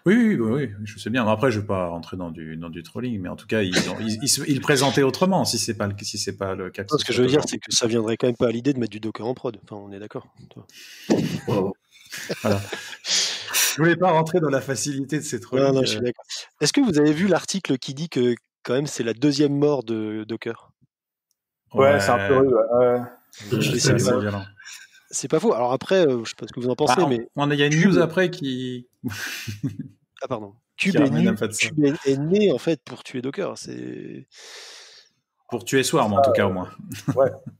Oui, je sais bien. Après, je vais pas rentrer dans du trolling, mais en tout cas, ils présentaient autrement si c'est pas le cas. Ce que je veux dire, c'est que ça viendrait quand même pas à l'idée de mettre du Docker en prod. Enfin, on est d'accord. Wow. Voilà. Je voulais pas rentrer dans la facilité de ces trolling. Non, je suis d'accord. Est-ce que vous avez vu l'article qui dit que quand même c'est la deuxième mort de Docker ? Ouais, c'est un peu rude. Ouais. C'est pas faux. Alors après, je sais pas ce que vous en pensez, mais il y a une news après qui. Ah pardon. Cube est né en fait pour tuer Docker. C'est pour tuer Swarm en tout cas au moins.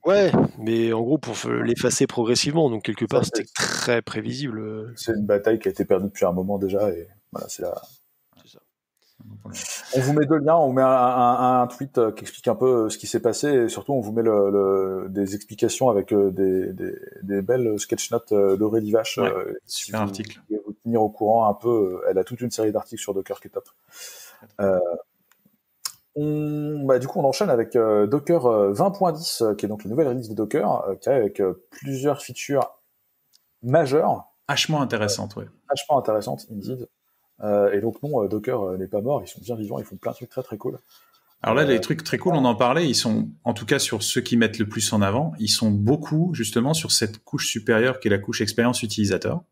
Ouais, mais en gros pour l'effacer progressivement. Donc quelque part c'était très prévisible. C'est une bataille qui a été perdue depuis un moment déjà et voilà, c'est ça. On vous met 2 liens, on met un tweet qui explique un peu ce qui s'est passé et surtout on vous met des explications avec des belles sketch notes d'Aurélie Vache. Super article. Vous pouvez vous tenir au courant un peu. Elle a toute une série d'articles sur Docker qui est top. Du coup on enchaîne avec Docker 20.10 qui est donc la nouvelle release de Docker qui arrive avec plusieurs features majeures. Vachement intéressantes, Vachement intéressantes, indeed. Et donc non, Docker n'est pas mort, ils sont bien vivants, ils font plein de trucs très très cool. Alors là, les trucs très cool, on en parlait, ils sont, en tout cas sur ceux qui mettent le plus en avant, ils sont beaucoup justement sur cette couche supérieure qui est la couche expérience utilisateur.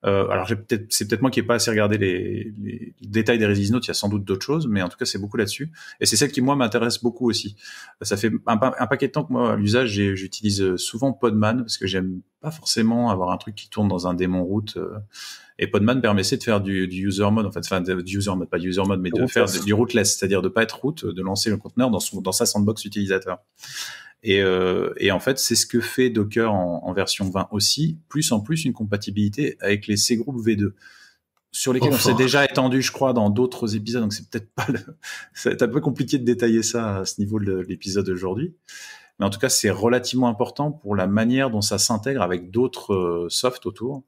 Alors c'est peut-être moi qui n'ai pas assez regardé les détails des release notes, il y a sans doute d'autres choses, mais en tout cas c'est beaucoup là-dessus. Et c'est celle qui moi m'intéresse beaucoup aussi. Ça fait un paquet de temps que moi à l'usage j'utilise souvent Podman parce que j'aime pas forcément avoir un truc qui tourne dans un démon root. Et Podman permettait de faire du user mode, en fait, enfin du user mode, pas du user mode, mais de faire du rootless, c'est-à-dire de pas être root, de lancer le conteneur dans sa sandbox utilisateur. Et en fait, c'est ce que fait Docker en version 20 aussi, plus en plus une compatibilité avec les cgroup v2, sur lesquels on s'est déjà étendu, je crois, dans d'autres épisodes, donc c'est peut-être pas c'est un peu compliqué de détailler ça à ce niveau de l'épisode d'aujourd'hui. Mais en tout cas, c'est relativement important pour la manière dont ça s'intègre avec d'autres softs autour.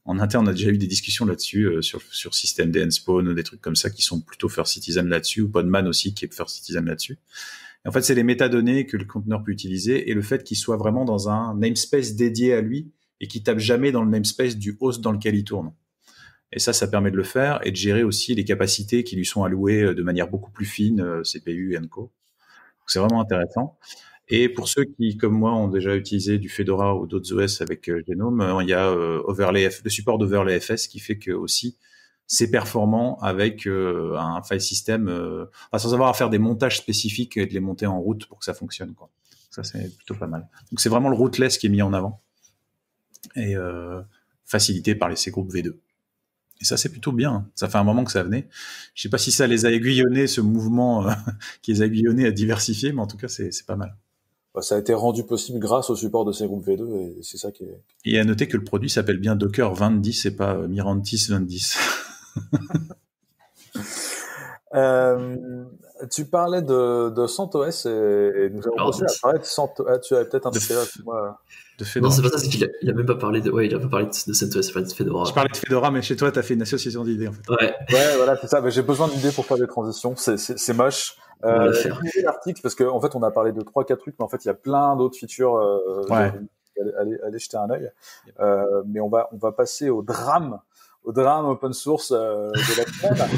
En interne, on a déjà eu des discussions là-dessus, sur systemd, Nspawn, des trucs comme ça qui sont plutôt First Citizen là-dessus, ou Podman aussi qui est First Citizen là-dessus. Et en fait, c'est les métadonnées que le conteneur peut utiliser et le fait qu'il soit vraiment dans un namespace dédié à lui et qu'il tape jamais dans le namespace du host dans lequel il tourne. Et ça permet de le faire et de gérer aussi les capacités qui lui sont allouées de manière beaucoup plus fine, CPU et co. Donc, c'est vraiment intéressant. Et pour ceux qui, comme moi, ont déjà utilisé du Fedora ou d'autres OS avec Genome, il y a le support d'Overlay FS qui fait que aussi c'est performant avec un file system, sans avoir à faire des montages spécifiques et de les monter en route pour que ça fonctionne, quoi. Ça, c'est plutôt pas mal. Donc, c'est vraiment le rootless qui est mis en avant et facilité par les cgroup v2. Et ça, c'est plutôt bien. Hein. Ça fait un moment que ça venait. Je sais pas si ça les a aiguillonnés, ce mouvement qui les a aiguillonnés à diversifier, mais en tout cas, c'est pas mal. Ça a été rendu possible grâce au support de cgroup v2 et c'est ça qui est... Et à noter que le produit s'appelle bien Docker 2010 et pas Mirantis 2010. Tu parlais de CentOS et nous avons continué à parler de CentOS. Tu avais peut-être un truc là, moi. De Fedora. Non, c'est pas ça, c'est qu'il a même pas parlé de. Ouais, il a pas parlé de CentOS, il a parlé de Fedora. Je parlais de Fedora, mais chez toi, t'as fait une association d'idées, en fait. Ouais, voilà, c'est ça. Mais j'ai besoin d'idées pour faire des transitions. C'est moche. J'ai lu l'article parce qu'en fait, on a parlé de 3-4 trucs, mais en fait, il y a plein d'autres features. Allez jeter un œil. Mais on va passer au drame open source de la semaine.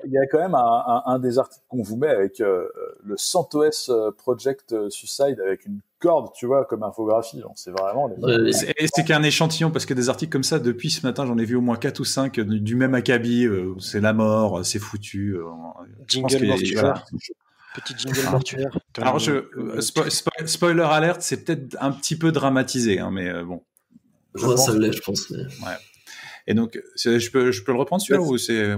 Il y a quand même un des articles qu'on vous met avec le CentOS Project Suicide avec une corde, tu vois, comme infographie. C'est vraiment... C'est qu'un échantillon, parce que des articles comme ça, depuis ce matin, j'en ai vu au moins 4 ou 5 du même acabit. C'est la mort, c'est foutu. Jingle mortuaire. Petit jingle mortuaire. Alors, spoiler alert, c'est peut-être un petit peu dramatisé, hein, mais bon. Ça l'est, je pense. Mais... Ouais. Et donc, je peux le reprendre celui-là ou c'est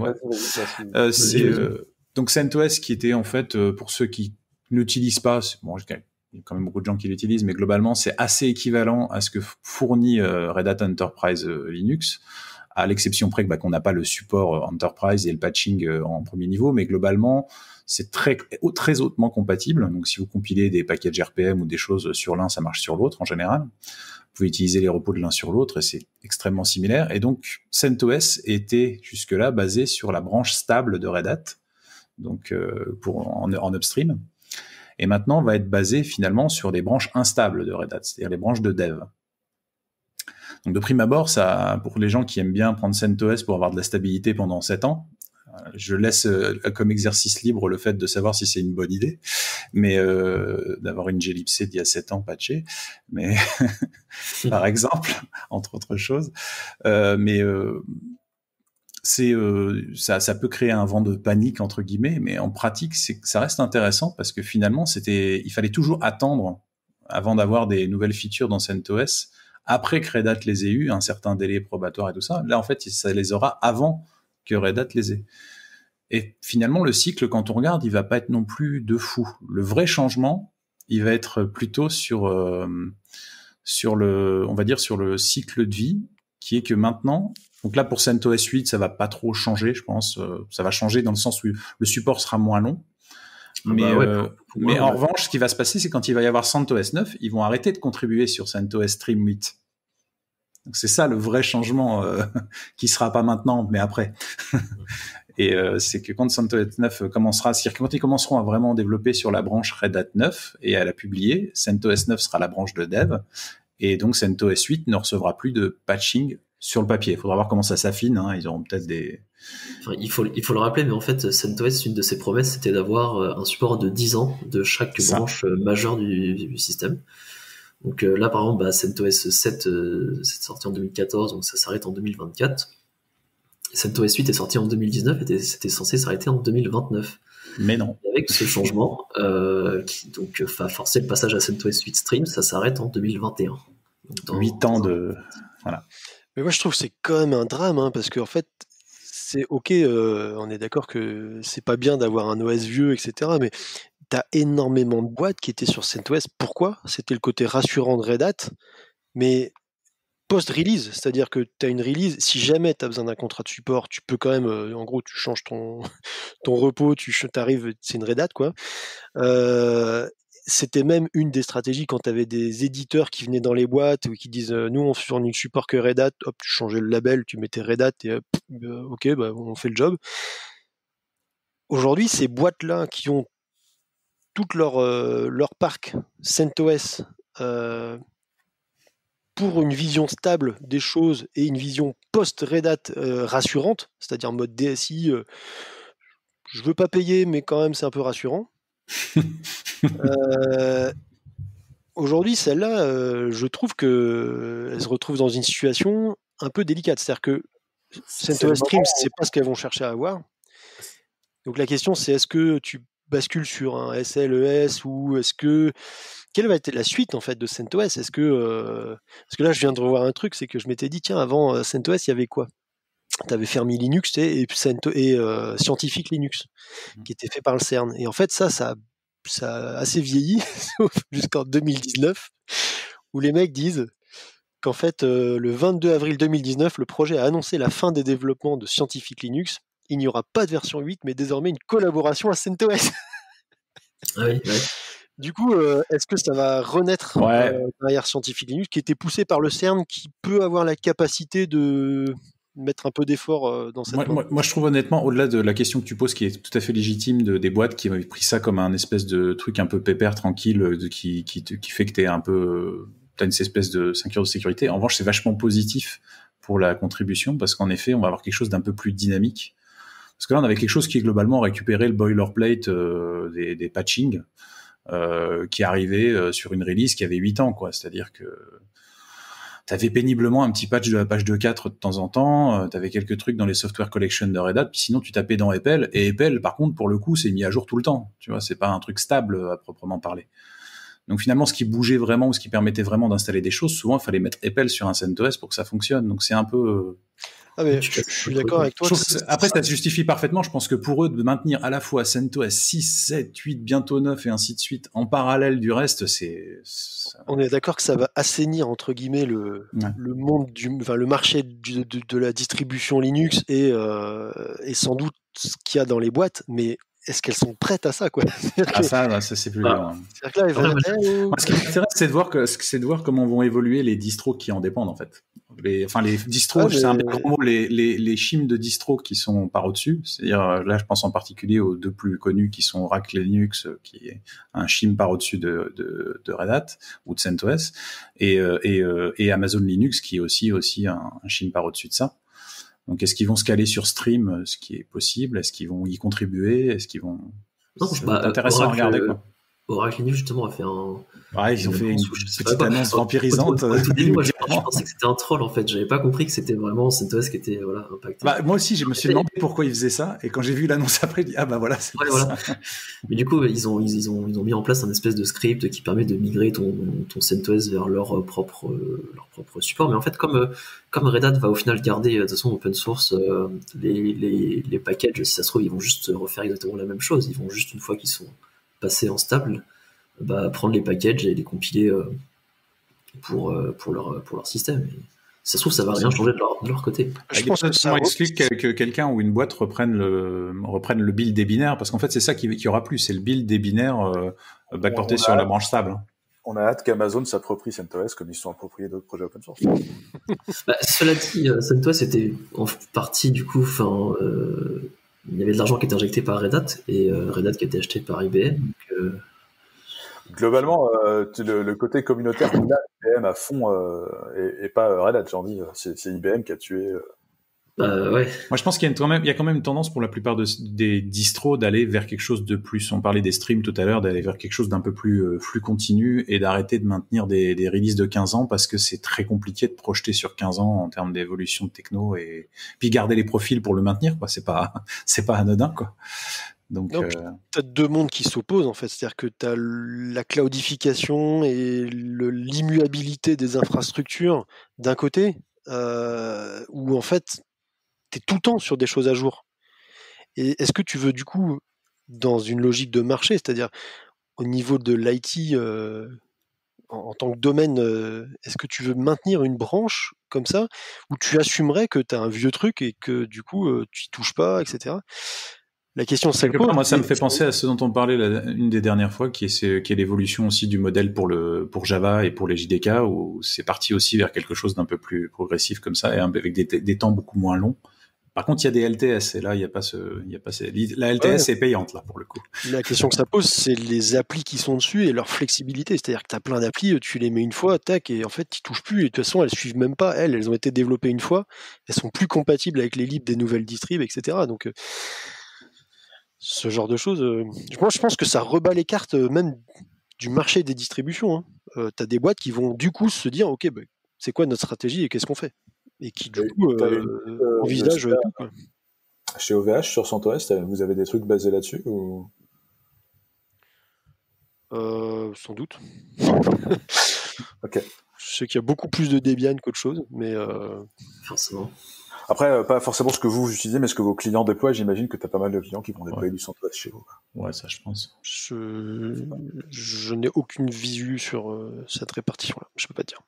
donc CentOS qui était en fait pour ceux qui n'utilisent pas, bon, il y a quand même beaucoup de gens qui l'utilisent, mais globalement c'est assez équivalent à ce que fournit Red Hat Enterprise Linux, à l'exception près qu'on n'a pas le support Enterprise et le patching en premier niveau, mais globalement c'est très hautement compatible. Donc si vous compilez des packages RPM ou des choses sur l'un, ça marche sur l'autre en général. Vous pouvez utiliser les repos de l'un sur l'autre et c'est extrêmement similaire. Et donc, CentOS était jusque-là basé sur la branche stable de Red Hat, donc en upstream. Et maintenant, va être basé finalement sur des branches instables de Red Hat, c'est-à-dire les branches de dev. Donc, de prime abord, ça, pour les gens qui aiment bien prendre CentOS pour avoir de la stabilité pendant 7 ans, je laisse comme exercice libre le fait de savoir si c'est une bonne idée, mais d'avoir une glibc d'il y a 7 ans patchée, mais par exemple, entre autres choses, ça peut créer un vent de panique entre guillemets, mais en pratique, ça reste intéressant parce que finalement, il fallait toujours attendre avant d'avoir des nouvelles features dans CentOS, après que Red Hat les ait eu, un certain délai probatoire et tout ça. Là, en fait, ça les aura avant que Red Hat les ait. Et finalement, le cycle, quand on regarde, il va pas être non plus de fou. Le vrai changement, il va être plutôt sur le cycle de vie, qui est que maintenant, donc là pour CentOS 8, ça va pas trop changer, je pense. Ça va changer dans le sens où le support sera moins long. Mais en revanche, ce qui va se passer, c'est quand il va y avoir CentOS 9, ils vont arrêter de contribuer sur CentOS Stream 8. Donc c'est ça le vrai changement qui sera pas maintenant, mais après. Et c'est que quand CentOS 9 commencera, c'est-à-dire que quand ils commenceront à vraiment développer sur la branche Red Hat 9 et à la publier, CentOS 9 sera la branche de dev, et donc CentOS 8 ne recevra plus de patching sur le papier. Il faudra voir comment ça s'affine, hein. Ils auront peut-être des... Enfin, il faut le rappeler, mais en fait, CentOS, une de ses promesses, c'était d'avoir un support de 10 ans de chaque branche majeure du système. Donc là, par exemple, CentOS 7 c'est sorti en 2014, donc ça s'arrête en 2024. CentOS 8 est sorti en 2019 et c'était censé s'arrêter en 2029. Mais non. Et avec ce changement, qui donc va forcer le passage à CentOS 8 Stream, ça s'arrête en 2021. Donc 8 ans de... Voilà. Mais moi, je trouve que c'est quand même un drame, hein, parce qu'en fait, c'est ok, on est d'accord que c'est pas bien d'avoir un OS vieux, etc. Mais t'as énormément de boîtes qui étaient sur CentOS. Pourquoi ? C'était le côté rassurant de Red Hat, mais post-release, c'est-à-dire que tu as une release, si jamais tu as besoin d'un contrat de support, tu peux quand même, en gros, tu changes ton repos, tu arrives, c'est une Red Hat, quoi. C'était même une des stratégies quand tu avais des éditeurs qui venaient dans les boîtes ou qui disent nous on fournit le support que Red Hat, hop, tu changeais le label, tu mettais Red Hat et ok, on fait le job. Aujourd'hui, ces boîtes-là qui ont toute leur parc CentOS pour une vision stable des choses et une vision post-Red Hat rassurante, c'est-à-dire mode DSI, je veux pas payer, mais quand même c'est un peu rassurant. Aujourd'hui, celle-là, je trouve qu'elle se retrouve dans une situation un peu délicate. C'est-à-dire que CentOS Stream, c'est pas ce qu'elles vont chercher à avoir. Donc la question, c'est est-ce que tu bascules sur un SLES ou est-ce que... Quelle va être la suite en fait de CentOS ? Est-ce que parce que là, je viens de revoir un truc, c'est que je m'étais dit, tiens, avant CentOS, il y avait quoi ? Tu avais Fermi Linux et Scientific Linux, qui était fait par le CERN. Et en fait, ça a assez vieilli, jusqu'en 2019, où les mecs disent qu'en fait, le 22 avril 2019, le projet a annoncé la fin des développements de Scientific Linux. Il n'y aura pas de version 8, mais désormais une collaboration à CentOS. Ah oui, ouais. Du coup, est-ce que ça va renaître derrière Scientific Linux, qui était poussé par le CERN, qui peut avoir la capacité de mettre un peu d'effort dans cette... Moi, je trouve honnêtement, au-delà de la question que tu poses, qui est tout à fait légitime, des boîtes qui avaient pris ça comme un espèce de truc un peu pépère, tranquille, qui fait que t'as une espèce de ceinture de sécurité. En revanche, c'est vachement positif pour la contribution, parce qu'en effet, on va avoir quelque chose d'un peu plus dynamique. Parce que là, on avait quelque chose qui est globalement récupéré le boilerplate des patchings, qui arrivait sur une release qui avait 8 ans, quoi. C'est-à-dire que t'avais péniblement un petit patch de la page 2.4 de temps en temps, t'avais quelques trucs dans les software collection de Red Hat, puis sinon tu tapais dans Apple, et Apple, par contre, pour le coup, c'est mis à jour tout le temps. Tu vois, c'est pas un truc stable à proprement parler. Donc finalement, ce qui bougeait vraiment, ou ce qui permettait vraiment d'installer des choses, souvent, il fallait mettre Apple sur un CentOS pour que ça fonctionne. Donc c'est un peu... Ah mais je suis d'accord avec toi. Après, ça se justifie parfaitement. Je pense que pour eux, de maintenir à la fois CentOS 6, 7, 8, bientôt 9 et ainsi de suite, en parallèle du reste, On est d'accord que ça va assainir, entre guillemets, le monde le marché de la distribution Linux et sans doute ce qu'il y a dans les boîtes, mais est-ce qu'elles sont prêtes à ça, quoi ? Ça, c'est plus dur. C'est-à-dire que là, ce qui m'intéresse, c'est de voir comment vont évoluer les distros qui en dépendent, en fait. Les distros, c'est un des grands mots, les chimes de distros qui sont par au-dessus. C'est-à-dire, là, je pense en particulier aux deux plus connus qui sont Oracle Linux, qui est un chime par au-dessus de Red Hat ou de CentOS, et Amazon Linux, qui est aussi un chime par au-dessus de ça. Donc, est-ce qu'ils vont se caler sur Stream, ce qui est possible ? Est-ce qu'ils vont y contribuer ? Est-ce qu'ils vont... Non, c'est intéressant à regarder, quoi. Oracle Linux justement a fait un. Ouais, ils ont fait une petite annonce vampirisante. Au tout début, moi, je pensais que c'était un troll en fait. J'avais pas compris que c'était vraiment CentOS qui était impacté. Moi aussi, je me suis demandé pourquoi ils faisaient ça, et quand j'ai vu l'annonce après, je dis voilà, c'est voilà. Mais du coup, ils ont mis en place un espèce de script qui permet de migrer ton CentOS vers leur propre support. Mais en fait, comme Red Hat va au final garder de toute façon open source les packages, si ça se trouve, ils vont juste refaire exactement la même chose. Ils vont juste, une fois qu'ils sont passés en stable, prendre les packages et les compiler pour leur système. Et ça se trouve, ça va rien changer de leur côté. Je pense que ça exclut que quelqu'un ou une boîte reprenne le build des binaires, parce qu'en fait, c'est ça qui aura plus, c'est le build des binaires backporté sur la branche stable. On a hâte qu'Amazon s'approprie CentOS comme ils se sont appropriés d'autres projets open source. Cela dit, CentOS c'était en partie, du coup, il y avait de l'argent qui était injecté par Red Hat, et Red Hat qui a été acheté par IBM. Donc, globalement, le côté communautaire, on a IBM à fond et pas Red Hat, j'en dis. C'est IBM qui a tué. Ouais. Moi, je pense qu'il y a quand même une tendance pour la plupart des distros d'aller vers quelque chose de plus. On parlait des streams tout à l'heure, d'aller vers quelque chose d'un peu plus flux continu et d'arrêter de maintenir des releases de 15 ans parce que c'est très compliqué de projeter sur 15 ans en termes d'évolution de techno, et puis garder les profils pour le maintenir, quoi. C'est pas anodin, quoi. Donc, tu as deux mondes qui s'opposent, en fait. C'est-à-dire que tu as la cloudification et l'immuabilité des infrastructures d'un côté, où en fait, tu es tout le temps sur des choses à jour. Et est-ce que tu veux, du coup, dans une logique de marché, c'est-à-dire au niveau de l'IT, en tant que domaine, est-ce que tu veux maintenir une branche comme ça, où tu assumerais que tu as un vieux truc et que du coup, tu n'y touches pas, etc. La question, c'est moi, ça me fait penser à ce dont on parlait une des dernières fois, qui est l'évolution aussi du modèle pour Java et pour les JDK, où c'est parti aussi vers quelque chose d'un peu plus progressif comme ça, et avec des temps beaucoup moins longs. Par contre, il y a des LTS, et là, la LTS est payante, là, pour le coup. La question que ça pose, c'est les applis qui sont dessus et leur flexibilité. C'est-à-dire que tu as plein d'applis, tu les mets une fois, tac, et en fait, tu touches plus. Et de toute façon, elles suivent même pas. Elles ont été développées une fois. Elles sont plus compatibles avec les libres des nouvelles distribs, etc. Donc, ce genre de choses, moi, je pense que ça rebat les cartes même du marché des distributions. Tu as des boîtes qui vont du coup se dire, OK, c'est quoi notre stratégie et qu'est-ce qu'on fait? Et qui, du coup, envisagent tout, quoi. Chez OVH, sur CentOS, vous avez des trucs basés là-dessus ou... Sans doute. Ok. Je sais qu'il y a beaucoup plus de Debian qu'autre chose, mais... Forcément. Après, pas forcément ce que vous utilisez, mais ce que vos clients déploient. J'imagine que tu as pas mal de clients qui vont déployer du CentOS chez vous. Ouais, ça, je pense. Je n'ai aucune visu sur cette répartition-là. Je peux pas te dire.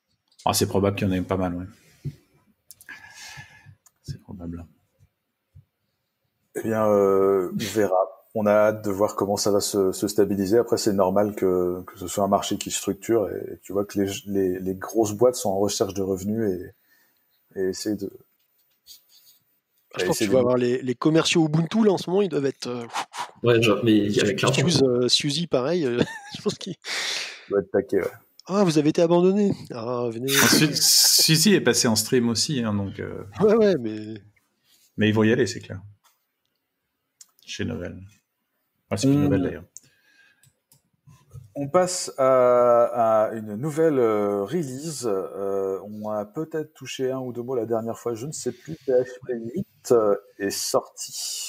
Ah, c'est probable qu'il y en ait pas mal, ouais. C'est probable. Eh bien, on verra. On a hâte de voir comment ça va se stabiliser. Après, c'est normal que ce soit un marché qui structure, et tu vois que les grosses boîtes sont en recherche de revenus et essayent de... Je pense que tu vas avoir les commerciaux Ubuntu, là, en ce moment, ils doivent être... Ouais, mais il y avait clairement... Suzy, pareil, je pense qu'il... doit être taqué, ouais. Ah, vous avez été abandonné. Ah, venez. Ensuite, Suzy est passé en stream aussi, hein, donc... Ouais, mais... Mais ils vont y aller, c'est clair. Chez Novell. Ah, c'est plus Novell, d'ailleurs. On passe à une nouvelle release. On a peut-être touché un ou deux mots la dernière fois, je ne sais plus. PHP 8 est sorti.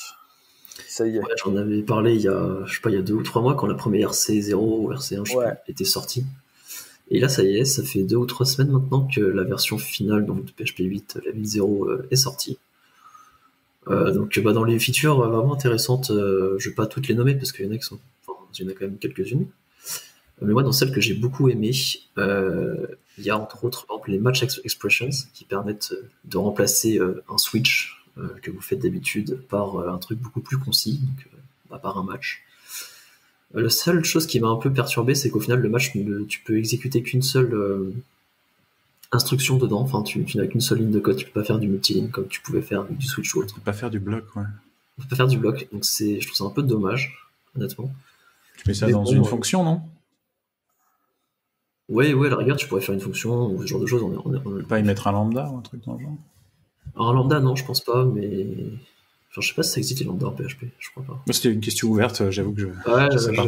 Ça y est. Ouais, j'en avais parlé il y a 2 ou 3 mois, quand la première RC0 ou RC1 était sortie. Et là, ça y est, ça fait 2 ou 3 semaines maintenant que la version finale donc, de PHP 8, la 8.0, est sortie. Donc dans les features vraiment intéressantes, je vais pas toutes les nommer parce qu'il y en a il y en a quand même quelques-unes. Mais moi, dans celles que j'ai beaucoup aimées, il y a entre autres par exemple, les match expressions qui permettent de remplacer un switch que vous faites d'habitude par un truc beaucoup plus concis, donc par un match. La seule chose qui m'a un peu perturbé, c'est qu'au final, le match, tu peux exécuter qu'une seule instruction dedans. Enfin, tu n'as qu'une seule ligne de code. Tu peux pas faire du multiline comme tu pouvais faire du switch ou autre. Tu peux pas faire du bloc, ouais. Tu peux pas faire du bloc. Donc je trouve ça un peu dommage, honnêtement. Tu mets ça dans une fonction, non? Ouais, à la rigueur, tu pourrais faire une fonction ou ce genre de choses. On peut pas y mettre un lambda ou un truc dans le genre? Alors, un lambda, non, je pense pas, mais... Enfin, je sais pas si ça existe les lambda en PHP, je crois pas. C'était une question ouverte, j'avoue que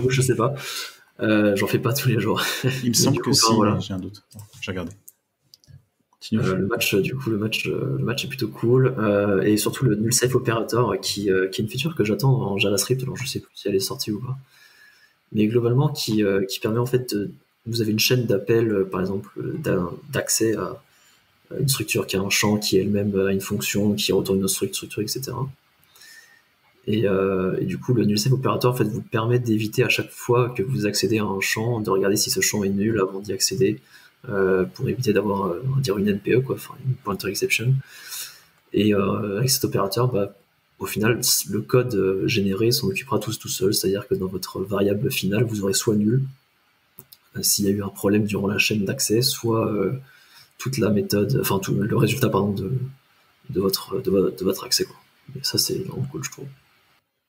je sais pas. J'en fais pas tous les jours. Il me semble que si, voilà. mais j'ai un doute. J'ai regardé. Le match est plutôt cool. Et surtout le Null Safe Operator, qui est une feature que j'attends en JavaScript. Alors je sais plus si elle est sortie ou pas. Mais globalement, qui permet en fait vous avez une chaîne d'appel, par exemple, d'accès à une structure qui a un champ, qui elle-même a une fonction, qui retourne une autre structure, etc. Et du coup, le Null Safe Operator en fait, vous permet d'éviter à chaque fois que vous accédez à un champ, de regarder si ce champ est nul avant d'y accéder, pour éviter d'avoir on va dire une NPE, quoi, enfin une pointer exception. Et avec cet opérateur, au final, le code généré s'en occupera tout seul, c'est-à-dire que dans votre variable finale, vous aurez soit nul, s'il y a eu un problème durant la chaîne d'accès, soit toute la méthode, enfin tout le résultat pardon de votre accès, quoi. Et ça c'est vraiment cool, je trouve.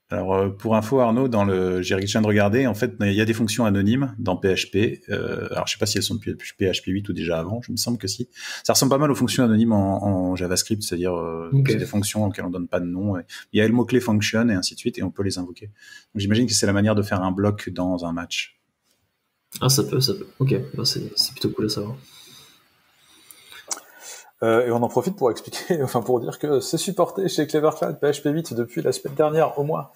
Alors pour info Arnaud, je viens de regarder, en fait il y a des fonctions anonymes dans PHP. Alors je sais pas si elles sont depuis PHP 8 ou déjà avant, je me semble que si. Ça ressemble pas mal aux fonctions anonymes en JavaScript, c'est-à-dire c'est des fonctions auxquelles on donne pas de nom. Il y a le mot-clé function et ainsi de suite, et on peut les invoquer. Donc j'imagine que c'est la manière de faire un bloc dans un match. Ah ça peut. Ok, c'est plutôt cool à savoir. Et on en profite pour expliquer, pour dire que c'est supporté chez Clevercloud PHP 8 depuis la semaine dernière au moins.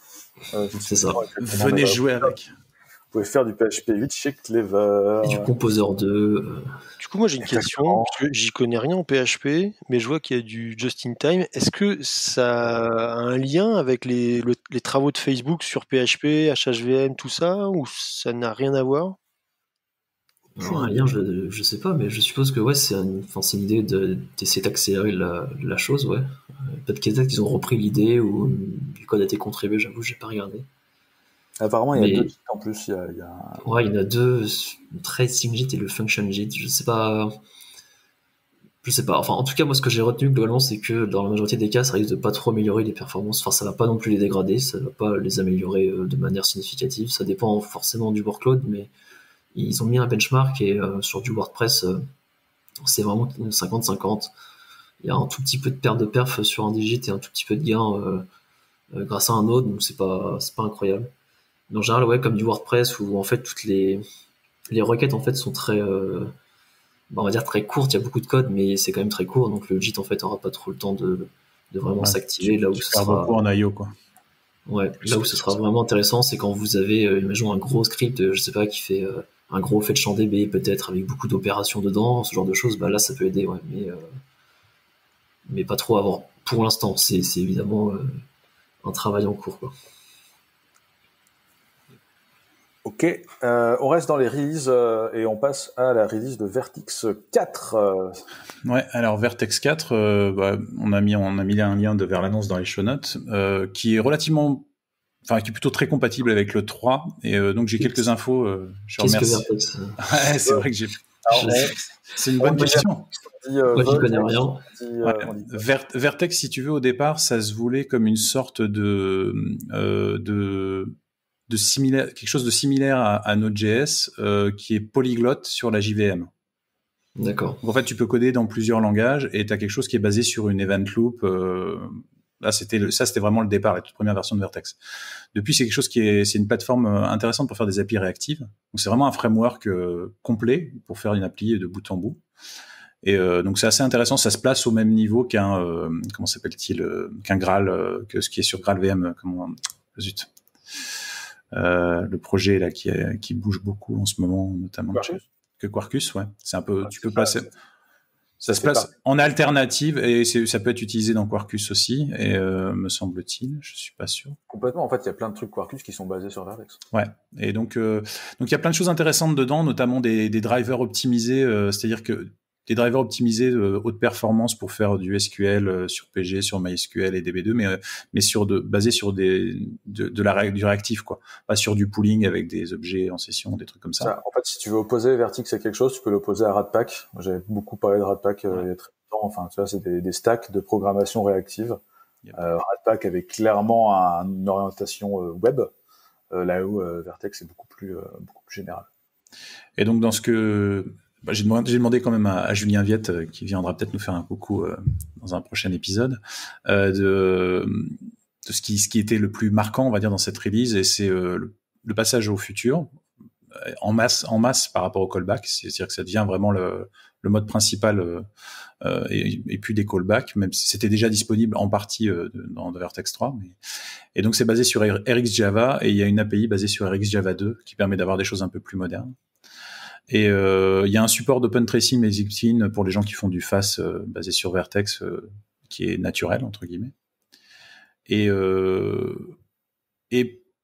C'est ça. Venez jouer avec. Vous pouvez faire du PHP 8 chez Clever. Et du Composer 2. Du coup, moi j'ai une question, parce que j'y connais rien en PHP, mais je vois qu'il y a du just-in-time. Est-ce que ça a un lien avec les travaux de Facebook sur PHP, HHVM, tout ça, ou ça n'a rien à voir? Un lien, je sais pas, mais je suppose que ouais, c'est une idée d'essayer d'accélérer la chose, ouais. Peut-être qu'ils ont repris l'idée ou le code a été contribué, j'avoue, j'ai pas regardé. Apparemment, il y a deux en plus. Ouais, il y en a deux, le tracing JIT et le function JIT. Je sais pas. Enfin, en tout cas, moi, ce que j'ai retenu globalement, c'est que dans la majorité des cas, ça risque de pas trop améliorer les performances. Enfin, ça va pas non plus les dégrader, ça va pas les améliorer de manière significative. Ça dépend forcément du workload, mais ils ont mis un benchmark et sur du WordPress, c'est vraiment 50-50. Il y a un tout petit peu de perte de perf sur un digit et un tout petit peu de gain grâce à un autre, donc c'est pas incroyable. Mais en général, ouais, comme du WordPress où en fait toutes les requêtes en fait sont très on va dire très courtes, il y a beaucoup de code mais c'est quand même très court, donc le JIT en fait aura pas trop le temps de vraiment s'activer, là où ce sera beaucoup en IO, quoi. Ouais, là où ce sera vraiment intéressant, c'est quand vous avez imaginons un gros script, je sais pas, qui fait un gros fetch en DB peut-être avec beaucoup d'opérations dedans, ce genre de choses, là ça peut aider, ouais, mais pas trop avant. Pour l'instant, c'est évidemment un travail en cours, quoi. Ok, on reste dans les releases et on passe à la release de Vertex 4. Ouais, alors Vertex 4, on a mis un lien vers l'annonce dans les show notes, qui est relativement, qui est plutôt très compatible avec le 3, et donc j'ai quelques infos. Je remercie. Qu'est-ce que Vertex Ouais, c'est vrai que c'est une bonne question. Moi, j'y connais rien. Vertex, si tu veux, au départ, ça se voulait comme une sorte de similaire, quelque chose de similaire à Node.js, qui est polyglotte sur la JVM. D'accord. Donc, en fait, tu peux coder dans plusieurs langages et tu as quelque chose qui est basé sur une event loop. Là, c'était vraiment le départ, la toute première version de Vertex. Depuis, c'est quelque chose c'est une plateforme intéressante pour faire des API réactives. Donc, c'est vraiment un framework complet pour faire une appli de bout en bout. Et donc, c'est assez intéressant. Ça se place au même niveau qu'un, comment s'appelle-t-il, qu'un Graal, que ce qui est sur GraalVM. Zut. Le projet là qui bouge beaucoup en ce moment, notamment que Quarkus, ouais. C'est un peu, tu peux placer. Ça se place en alternative et ça peut être utilisé dans Quarkus aussi, et me semble-t-il, je suis pas sûr. Complètement. En fait, il y a plein de trucs Quarkus qui sont basés sur Vertex. Ouais. Et donc il y a plein de choses intéressantes dedans, notamment des drivers optimisés, c'est-à-dire que des drivers optimisés haute performance pour faire du SQL sur PG, sur MySQL et DB2, mais basé sur du réactif, quoi. Pas sur du pooling avec des objets en session, des trucs comme ça. En fait, si tu veux opposer Vertex à quelque chose, tu peux l'opposer à Ratpack. J'avais beaucoup parlé de Ratpack il y a très longtemps. Enfin, tu vois, c'est des stacks de programmation réactive. Yep. Ratpack avait clairement une orientation web, là où Vertex est beaucoup plus général. Et donc, dans ce que j'ai demandé quand même à Julien Viette, qui viendra peut-être nous faire un coucou dans un prochain épisode, de ce qui était le plus marquant, on va dire, dans cette release, et c'est le passage au futur. en masse par rapport au callback. C'est-à-dire que ça devient vraiment le mode principal et puis des callbacks, même si c'était déjà disponible en partie dans Vertex 3. Et donc c'est basé sur RxJava et il y a une API basée sur RxJava 2 qui permet d'avoir des choses un peu plus modernes. Et il y a un support d'open tracing et Xiptin pour les gens qui font du FAS basé sur Vertex qui est naturel entre guillemets. Et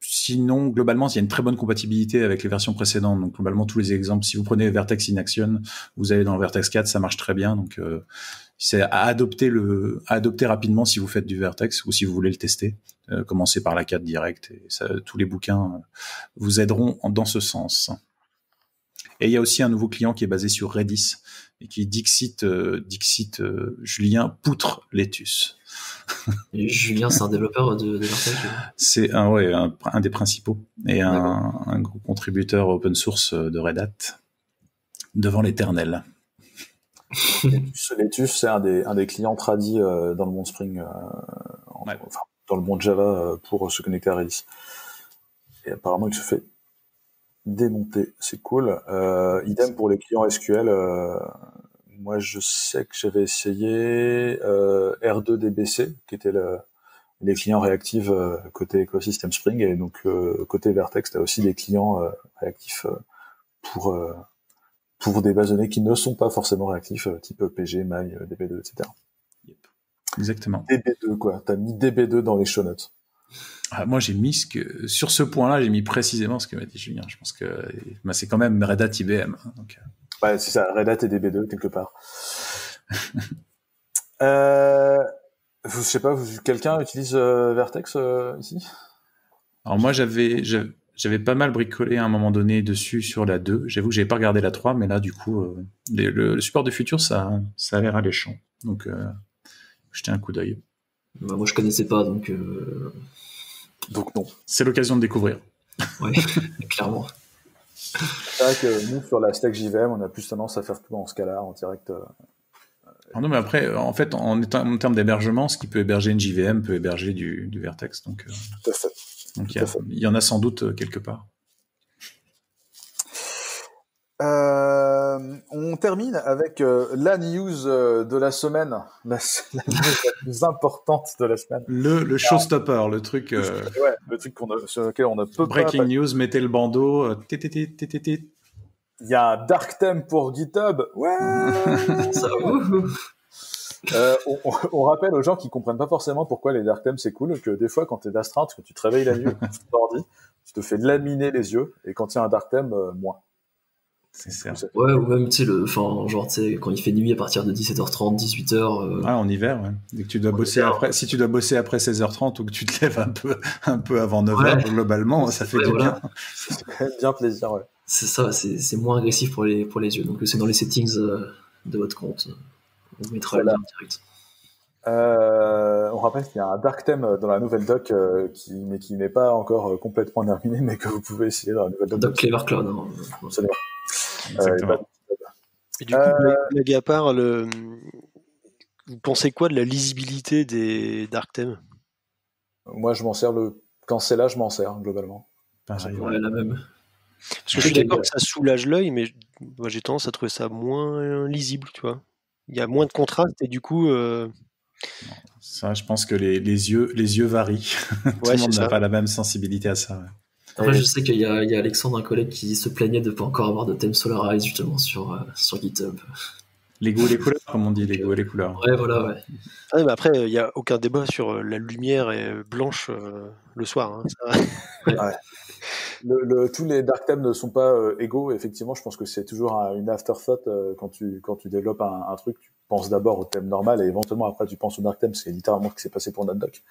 sinon, globalement, il y a une très bonne compatibilité avec les versions précédentes. Donc, globalement, tous les exemples, si vous prenez Vertex in Action, vous allez dans Vertex 4, ça marche très bien. Donc, c'est à adopter rapidement si vous faites du Vertex ou si vous voulez le tester. Commencez par la 4 direct. Et ça, tous les bouquins vous aideront dans ce sens. Et il y a aussi un nouveau client qui est basé sur Redis et qui Dixit Julien Poutre Letus. Et Julien, c'est un développeur de Vertex. C'est un des principaux et un gros contributeur open source de Red Hat devant l'éternel. Letus, c'est un des clients tradis dans le monde Spring, dans le monde Java pour se connecter à Redis. Et apparemment, il se fait démonter, c'est cool. Idem pour les clients SQL. Moi, je sais que j'avais essayé R2DBC, qui était les clients réactifs côté écosystème Spring, et donc côté Vertex, tu as aussi des clients réactifs pour des bases de données qui ne sont pas forcément réactifs, type PG, My, DB2, etc. Yep. Exactement. DB2, quoi. T'as mis DB2 dans les show notes. Moi, j'ai mis sur ce point-là, j'ai mis précisément ce que m'a dit Julien. Je pense que c'est quand même Red Hat IBM. Donc, ouais, c'est ça, Red Hat et DB2 quelque part. Je sais pas, quelqu'un utilise Vertex ici? Alors moi, j'avais pas mal bricolé à un moment donné dessus sur la 2. J'avoue que j'avais pas regardé la 3, mais là, du coup, le support de futur, ça a l'air alléchant. Donc, jetez un coup d'œil. Bah, moi, je connaissais pas, donc non. C'est l'occasion de découvrir. Ouais, clairement. C'est vrai que nous, sur la stack JVM, on a plus tendance à faire tout en Scala, en direct. Non, mais après, en fait, en termes d'hébergement, ce qui peut héberger une JVM peut héberger du Vertex. Donc, tout à fait. Donc il y en a sans doute quelque part. On termine avec la news de la semaine, la news la plus importante de la semaine. Le showstopper, le truc. Ouais, le truc sur lequel on ne peut breaking pas. Breaking news, mettez le bandeau. Il y a un dark theme pour GitHub. Ouais. Ça, on rappelle aux gens qui comprennent pas forcément pourquoi les dark themes c'est cool, que des fois quand t'es d'astreinte, quand tu te réveilles la nuit, tu te fais laminer les yeux, et quand il y a un dark theme, moins. C'est ça. Ouais, ou même, tu sais, quand il fait nuit à partir de 17h30, 18h. Ouais, en hiver, ouais. Dès que tu dois bosser après, si tu dois bosser après 16h30 ou que tu te lèves un peu avant 9h, globalement, ça fait du bien. C'est quand même bien plaisir, ouais. C'est ça, c'est moins agressif pour les yeux. Donc, c'est dans les settings de votre compte. On mettra le lien direct. On rappelle qu'il y a un dark theme dans la nouvelle doc qui n'est pas encore complètement terminé, mais que vous pouvez essayer dans la nouvelle doc. Doc Clever Cloud. Hein. Absolument. Et du coup, blague à part, vous pensez quoi de la lisibilité des dark themes? Moi, je m'en sers quand c'est là, je m'en sers globalement. Pareil, ouais, la même. Parce que je suis d'accord que ça soulage l'œil, mais moi j'ai tendance à trouver ça moins lisible, tu vois. Il y a moins de contraste et du coup. Ça, je pense que les yeux varient. Tout le monde n'a pas la même sensibilité à ça. Ouais. Après, je sais qu'il y a Alexandre, un collègue, qui se plaignait de ne pas encore avoir de thème Solarize justement sur GitHub. Les goûts et les couleurs, comme on dit, les goûts et les couleurs. Ouais, voilà, ouais. Ah, mais après, il n'y a aucun débat sur la lumière blanche le soir. Hein, ça... ouais. Tous les dark themes ne sont pas égaux. Effectivement, je pense que c'est toujours une afterthought quand tu développes un truc. Tu penses d'abord au thème normal et éventuellement après tu penses au dark theme. C'est littéralement ce qui s'est passé pour notre doc.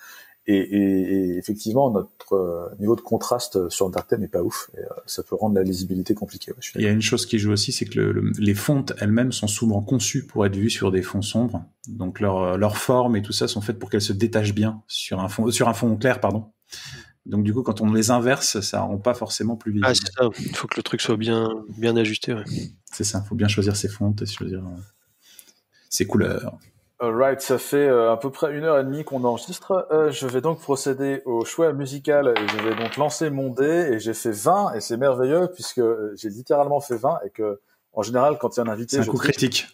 Et effectivement, notre niveau de contraste sur le dark theme n'est pas ouf. Et, ça peut rendre la lisibilité compliquée. Ouais, il y a une chose qui joue aussi, c'est que les fontes elles-mêmes sont souvent conçues pour être vues sur des fonds sombres. Donc leur forme et tout ça sont faites pour qu'elles se détachent bien sur un fond clair, pardon. Donc du coup, quand on les inverse, ça rend pas forcément plus visible. Ah, c'est ça. Il faut que le truc soit bien ajusté. Ouais. C'est ça. Il faut bien choisir ses fontes et choisir ses couleurs. Alright, ça fait à peu près 1h30 qu'on enregistre. Je vais donc procéder au choix musical et je vais donc lancer mon dé et j'ai fait 20 et c'est merveilleux puisque j'ai littéralement fait 20 et que en général quand il y a un invité... C'est un coup critique.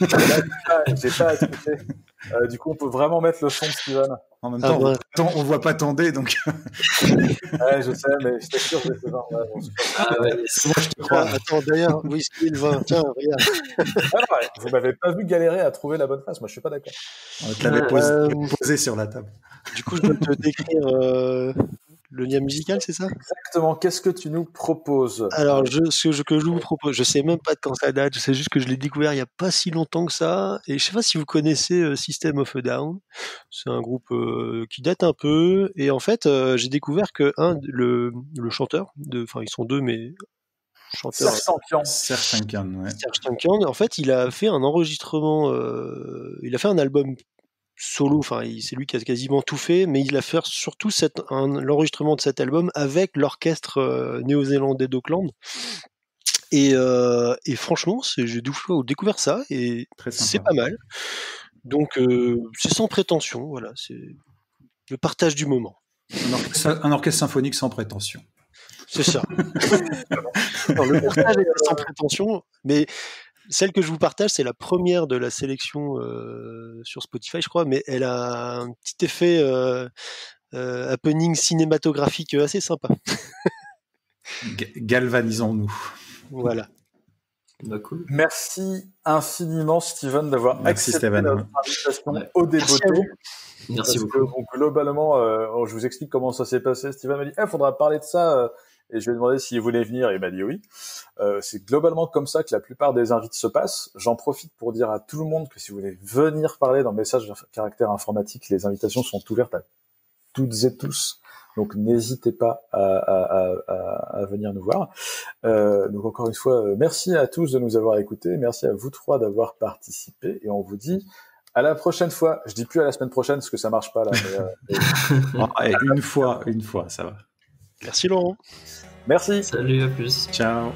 J'ai pas à tricher. Du coup, on peut vraiment mettre le son de Steven. En même temps, on voit pas ton dé, donc... Ouais, je sais, mais j'étais sûr que j'ai fait 20. Ouais, bon, moi, je te crois. Attends, d'ailleurs, oui, c'est le 20. Tiens, regarde. Vous m'avez pas vu galérer à trouver la bonne phrase. Moi, je suis pas d'accord. On te l'avait posé sur la table. Du coup, je dois te décrire le lien musical, c'est ça? Exactement. Qu'est-ce que tu nous proposes? Alors, ce que je vous propose, je sais même pas de quand ça date, je sais juste que je l'ai découvert il y a pas si longtemps que ça, et je sais pas si vous connaissez System of a Down. C'est un groupe qui date un peu, et en fait, j'ai découvert que le chanteur, enfin ils sont deux, mais chanteur Serge Tankian, ouais. Serge Tankian, en fait, il a fait un enregistrement, il a fait un album solo, enfin c'est lui qui a quasiment tout fait, mais il a fait surtout l'enregistrement de cet album avec l'orchestre néo-zélandais d'Auckland. Et franchement, j'ai découvert ça et c'est pas mal. Donc c'est sans prétention, voilà, c'est le partage du moment. Un orchestre symphonique sans prétention. C'est ça. Alors, le partage est sans prétention, mais celle que je vous partage, c'est la première de la sélection sur Spotify, je crois, mais elle a un petit effet happening cinématographique assez sympa. Galvanisons-nous. Voilà. Bah, cool. Merci infiniment, Steven, d'avoir accepté notre invitation au Débeauté. Merci beaucoup. Donc, globalement, je vous explique comment ça s'est passé. Steven m'a dit, faudra parler de ça. Et je lui ai demandé s'il voulait venir, et il m'a dit oui. C'est globalement comme ça que la plupart des invités se passent. J'en profite pour dire à tout le monde que si vous voulez venir parler dans Message à caractère informatique, les invitations sont ouvertes à toutes et tous. Donc n'hésitez pas à venir nous voir. Donc encore une fois, merci à tous de nous avoir écoutés. Merci à vous trois d'avoir participé. Et on vous dit à la prochaine fois. Je dis plus à la semaine prochaine parce que ça marche pas là. Mais, une fois, ça va. Merci Laurent. Merci. Salut, à plus. Ciao.